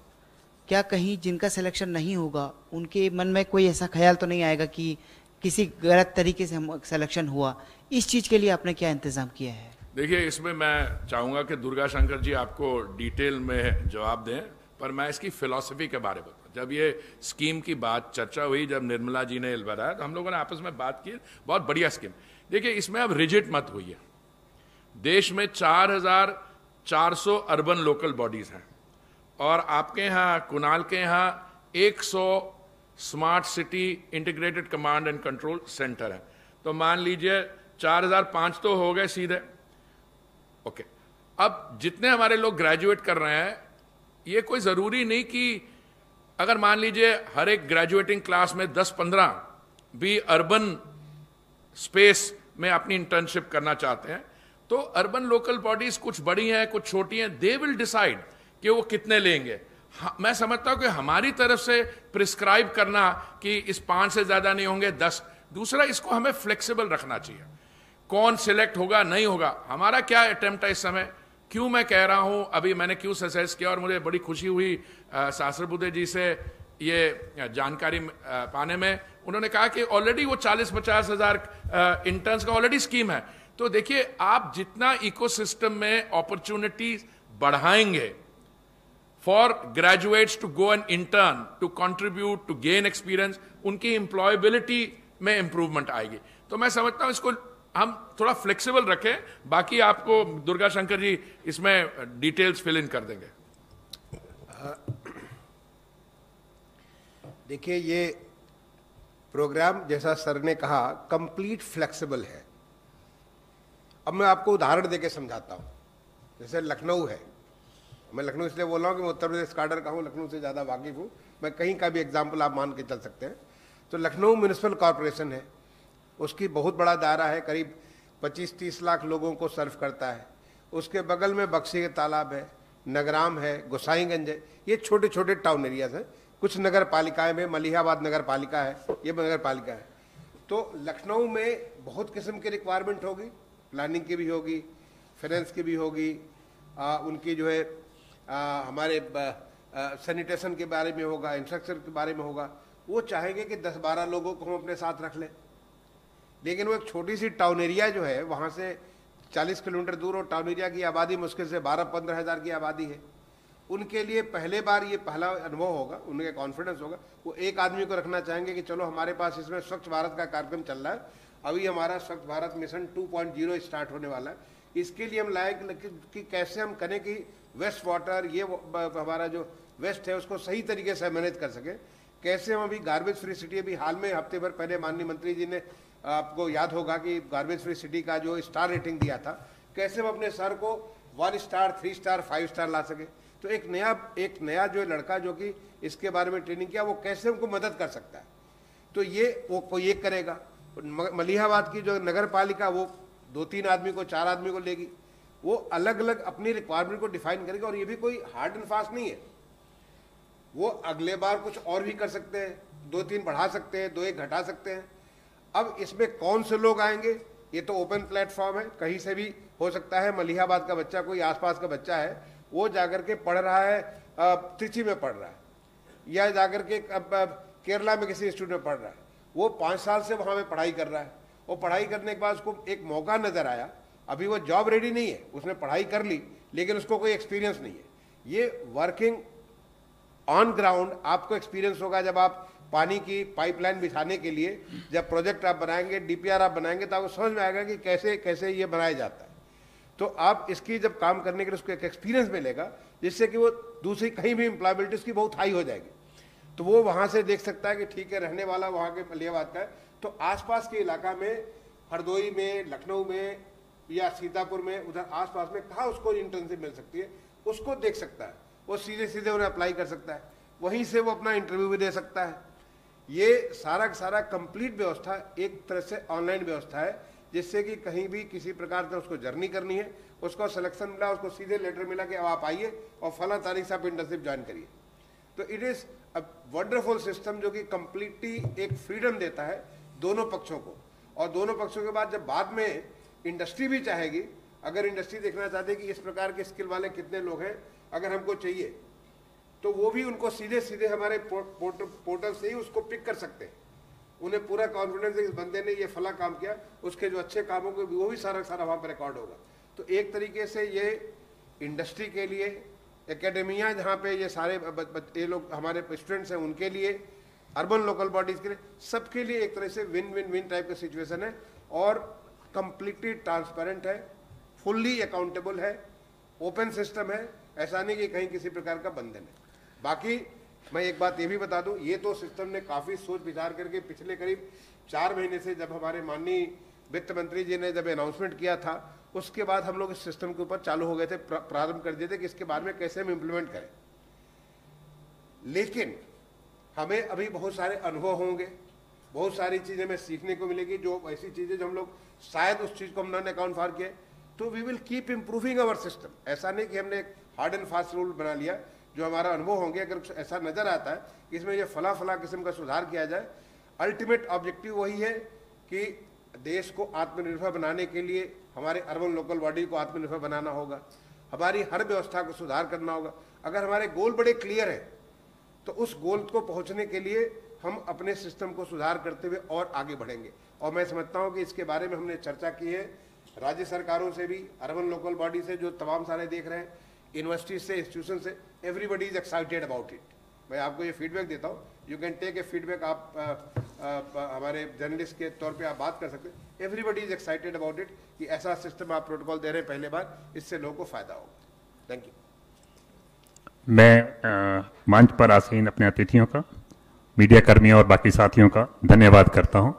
क्या कहीं जिनका सिलेक्शन नहीं होगा उनके मन में कोई ऐसा ख्याल तो नहीं आएगा कि किसी गलत तरीके से सिलेक्शन हुआ? इस चीज़ के लिए आपने क्या इंतज़ाम किया है? देखिए, इसमें मैं चाहूँगा कि दुर्गा शंकर जी आपको डिटेल में जवाब दें, पर मैं इसकी फिलॉसफी के बारे में बताऊँ। जब ये स्कीम की बात चर्चा हुई, जब निर्मला जी ने बताया, तो हम लोगों ने आपस में बात की, बहुत बढ़िया स्कीम। देखिए, इसमें अब रिजिड मत हुई है। देश में 4,400 अर्बन लोकल बॉडीज हैं और आपके यहाँ कुणाल के यहाँ 100 smart city integrated command and control centre है। तो मान लीजिए 4,005 तो हो गए सीधे। ओके, अब जितने हमारे लोग ग्रेजुएट कर रहे हैं, ये कोई जरूरी नहीं कि अगर मान लीजिए हर एक ग्रेजुएटिंग क्लास में 10-15 भी अर्बन स्पेस में अपनी इंटर्नशिप करना चाहते हैं, तो अर्बन लोकल बॉडीज कुछ बड़ी हैं कुछ छोटी हैं, दे विल डिसाइड कि वो कितने लेंगे। मैं समझता हूं कि हमारी तरफ से प्रिस्क्राइब करना कि इस 5 से ज्यादा नहीं होंगे 10। दूसरा, इसको हमें फ्लेक्सिबल रखना चाहिए। कौन सिलेक्ट होगा नहीं होगा, हमारा क्या अटेम्प्ट है इस समय। क्यों मैं कह रहा हूं, अभी मैंने क्यों सजेस्ट किया और मुझे बड़ी खुशी हुई सहस्रबुद्धे जी से ये जानकारी पाने में। उन्होंने कहा कि ऑलरेडी वो 40-50 हजार इंटर्न्स का ऑलरेडी स्कीम है। तो देखिए, आप जितना इकोसिस्टम में अपॉर्चुनिटी बढ़ाएंगे for graduates to go and intern, to contribute, to gain experience, उनकी एम्प्लॉयबिलिटी में इंप्रूवमेंट आएगी। तो मैं समझता हूं इसको हम थोड़ा फ्लेक्सिबल रखें। बाकी आपको दुर्गा शंकर जी इसमें डिटेल्स फिल इन कर देंगे। देखिए, ये प्रोग्राम जैसा सर ने कहा कंप्लीट फ्लेक्सिबल है। अब मैं आपको उदाहरण देके समझाता हूँ। जैसे लखनऊ है, मैं लखनऊ इसलिए बोल रहा हूँ कि मैं उत्तर प्रदेश काडर का हूँ, लखनऊ से ज़्यादा वाकिफ हूँ। मैं कहीं का भी एग्जाम्पल आप मान के चल सकते हैं। तो लखनऊ म्यूनिसिपल कॉरपोरेशन है, उसकी बहुत बड़ा दायरा है, करीब 25-30 लाख लोगों को सर्व करता है। उसके बगल में बक्सी के तालाब है, नगराम है, गोसाईगंज है, ये छोटे छोटे टाउन एरियाज हैं। कुछ नगर पालिकाएँ में, मलिहाबाद नगर पालिका है, ये नगर पालिका है। तो लखनऊ में बहुत किस्म की रिक्वायरमेंट होगी, प्लानिंग की भी होगी, फाइनेंस की भी होगी, उनकी जो है हमारे सैनिटेशन के बारे में होगा, इंफ्रास्ट्रक्चर के बारे में होगा, वो चाहेंगे कि 10-12 लोगों को हम अपने साथ रख लें। लेकिन वो एक छोटी सी टाउन एरिया जो है, वहाँ से 40 किलोमीटर दूर, और टाउन एरिया की आबादी मुश्किल से 12-15 हज़ार की आबादी है। उनके लिए पहले बार ये पहला अनुभव होगा, उनके कॉन्फिडेंस होगा। वो एक आदमी को रखना चाहेंगे कि चलो हमारे पास इसमें स्वच्छ भारत का कार्यक्रम चल रहा है, अभी हमारा स्वच्छ भारत मिशन 2.0 स्टार्ट होने वाला है। इसके लिए हम लाए कि कैसे हम करें कि वेस्ट वाटर, ये हमारा जो वेस्ट है उसको सही तरीके से मैनेज कर सकें। कैसे हम अभी गार्बेज फ्री सिटी, अभी हाल में हफ्ते भर पहले माननीय मंत्री जी ने, आपको याद होगा कि गार्बेज फ्री सिटी का जो स्टार रेटिंग दिया था, कैसे हम अपने शहर को 1 स्टार, 3 स्टार, 5 स्टार ला सके। तो एक नया जो लड़का जो कि इसके बारे में ट्रेनिंग किया, वो कैसे हमको मदद कर सकता है। तो ये वो कोई एक करेगा। मलिहाबाद की जो नगर पालिका, वो 2-3 आदमी को, 4 आदमी को लेगी। वो अलग अलग अपनी रिक्वायरमेंट को डिफाइन करेगा। और ये भी कोई हार्ड एंड फास्ट नहीं है, वो अगले बार कुछ और भी कर सकते हैं, 2-3 बढ़ा सकते हैं, 2-1 घटा सकते हैं। अब इसमें कौन से लोग आएंगे, ये तो ओपन प्लेटफॉर्म है, कहीं से भी हो सकता है। मलिहाबाद का बच्चा, कोई आसपास का बच्चा है, वो जाकर के पढ़ रहा है, त्रिची में पढ़ रहा है, या जाकर के केरला में किसी इंस्टीट्यूट में पढ़ रहा है, वो 5 साल से वहाँ पे पढ़ाई कर रहा है। और पढ़ाई करने के बाद उसको एक मौका नजर आया, अभी वो जॉब रेडी नहीं है, उसने पढ़ाई कर ली लेकिन उसको कोई एक्सपीरियंस नहीं है। ये वर्किंग ऑन ग्राउंड आपको एक्सपीरियंस होगा जब आप पानी की पाइपलाइन बिछाने के लिए जब प्रोजेक्ट आप बनाएंगे, डीपीआर आप बनाएंगे, तो आपको समझ में आएगा कि कैसे कैसे ये बनाया जाता है। तो आप इसकी जब काम करने के लिए उसको एक एक्सपीरियंस मिलेगा, जिससे कि वो दूसरी कहीं भी एम्प्लॉयबिलिटी उसकी बहुत हाई हो जाएगी। तो वो वहाँ से देख सकता है कि ठीक है, रहने वाला वहाँ के मलिहाबाद का है, तो आसपास के इलाका में, हरदोई में, लखनऊ में या सीतापुर में, उधर आसपास में कहाँ उसको इंटर्नशिप मिल सकती है, उसको देख सकता है। वो सीधे सीधे उन्हें अप्लाई कर सकता है, वहीं से वो अपना इंटरव्यू भी दे सकता है। ये सारा का सारा कंप्लीट व्यवस्था एक तरह से ऑनलाइन व्यवस्था है, जिससे कि कहीं भी किसी प्रकार से उसको जर्नी करनी है, उसको सिलेक्शन मिला, उसको सीधे लेटर मिला कि अब आप आइए और फला तारीख से आप इंटर्नशिप ज्वाइन करिए। तो it is a wonderful system जो कि कंप्लीटली एक फ्रीडम देता है दोनों पक्षों को। और दोनों पक्षों के बाद जब बाद में इंडस्ट्री भी चाहेगी, अगर इंडस्ट्री देखना चाहती है कि इस प्रकार के स्किल वाले कितने लोग हैं अगर हमको चाहिए, तो वो भी उनको सीधे सीधे हमारे पोर्टल से ही उसको पिक कर सकते हैं। उन्हें पूरा कॉन्फिडेंस है इस बंदे ने ये फला काम किया, उसके जो अच्छे कामों को वो भी सारा सारा वहाँ पर रिकॉर्ड होगा। तो एक तरीके से ये इंडस्ट्री के लिए, एकेडमिया जहाँ पे ये सारे ये लोग हमारे स्टूडेंट्स हैं उनके लिए, अर्बन लोकल बॉडीज़ के लिए, सबके लिए एक तरह से विन विन विन टाइप का सिचुएशन है। और कंप्लीटली ट्रांसपेरेंट है, फुल्ली अकाउंटेबल है, ओपन सिस्टम है, ऐसा नहीं कि कहीं किसी प्रकार का बंधन है। बाकी मैं एक बात ये भी बता दूं, ये तो सिस्टम ने काफ़ी सोच विचार करके पिछले करीब 4 महीने से, जब हमारे माननीय वित्त मंत्री जी ने जब अनाउंसमेंट किया था, उसके बाद हम लोग इस सिस्टम के ऊपर चालू हो गए थे, प्रारंभ कर दिए थे कि इसके बारे में कैसे हम इम्प्लीमेंट करें। लेकिन हमें अभी बहुत सारे अनुभव होंगे, बहुत सारी चीज़ें हमें सीखने को मिलेगी, जो ऐसी चीज़ें जो हम लोग शायद उस चीज़ को हमने अकाउंट फॉर किया। तो we will keep improving our system. ऐसा नहीं कि हमने एक हार्ड एंड फास्ट रूल बना लिया। जो हमारा अनुभव होंगे, अगर ऐसा नजर आता है कि इसमें ये फला फला किस्म का सुधार किया जाए, अल्टीमेट ऑब्जेक्टिव वही है कि देश को आत्मनिर्भर बनाने के लिए हमारे अर्बन लोकल बॉडी को आत्मनिर्भर बनाना होगा, हमारी हर व्यवस्था को सुधार करना होगा। अगर हमारे गोल बड़े क्लियर है तो उस गोल को पहुंचने के लिए हम अपने सिस्टम को सुधार करते हुए और आगे बढ़ेंगे। और मैं समझता हूं कि इसके बारे में हमने चर्चा की है राज्य सरकारों से भी, अर्बन लोकल बॉडी से, जो तमाम सारे देख रहे हैं, यूनिवर्सिटी से, इंस्टीट्यूशन से, everybody is excited about it. मैं आपको ये फीडबैक देता हूँ, you can take a feedback. आप हमारे जर्नलिस्ट के तौर पे आप बात कर सकते हैं। Everybody is excited about it कि ऐसा सिस्टम आप प्रोटोकॉल दे रहे हैं पहले बार, इससे लोगों को फायदा होगा। Thank you. मैं मंच पर आसीन अपने अतिथियों का, मीडिया कर्मियों और बाकी साथियों का धन्यवाद करता हूं।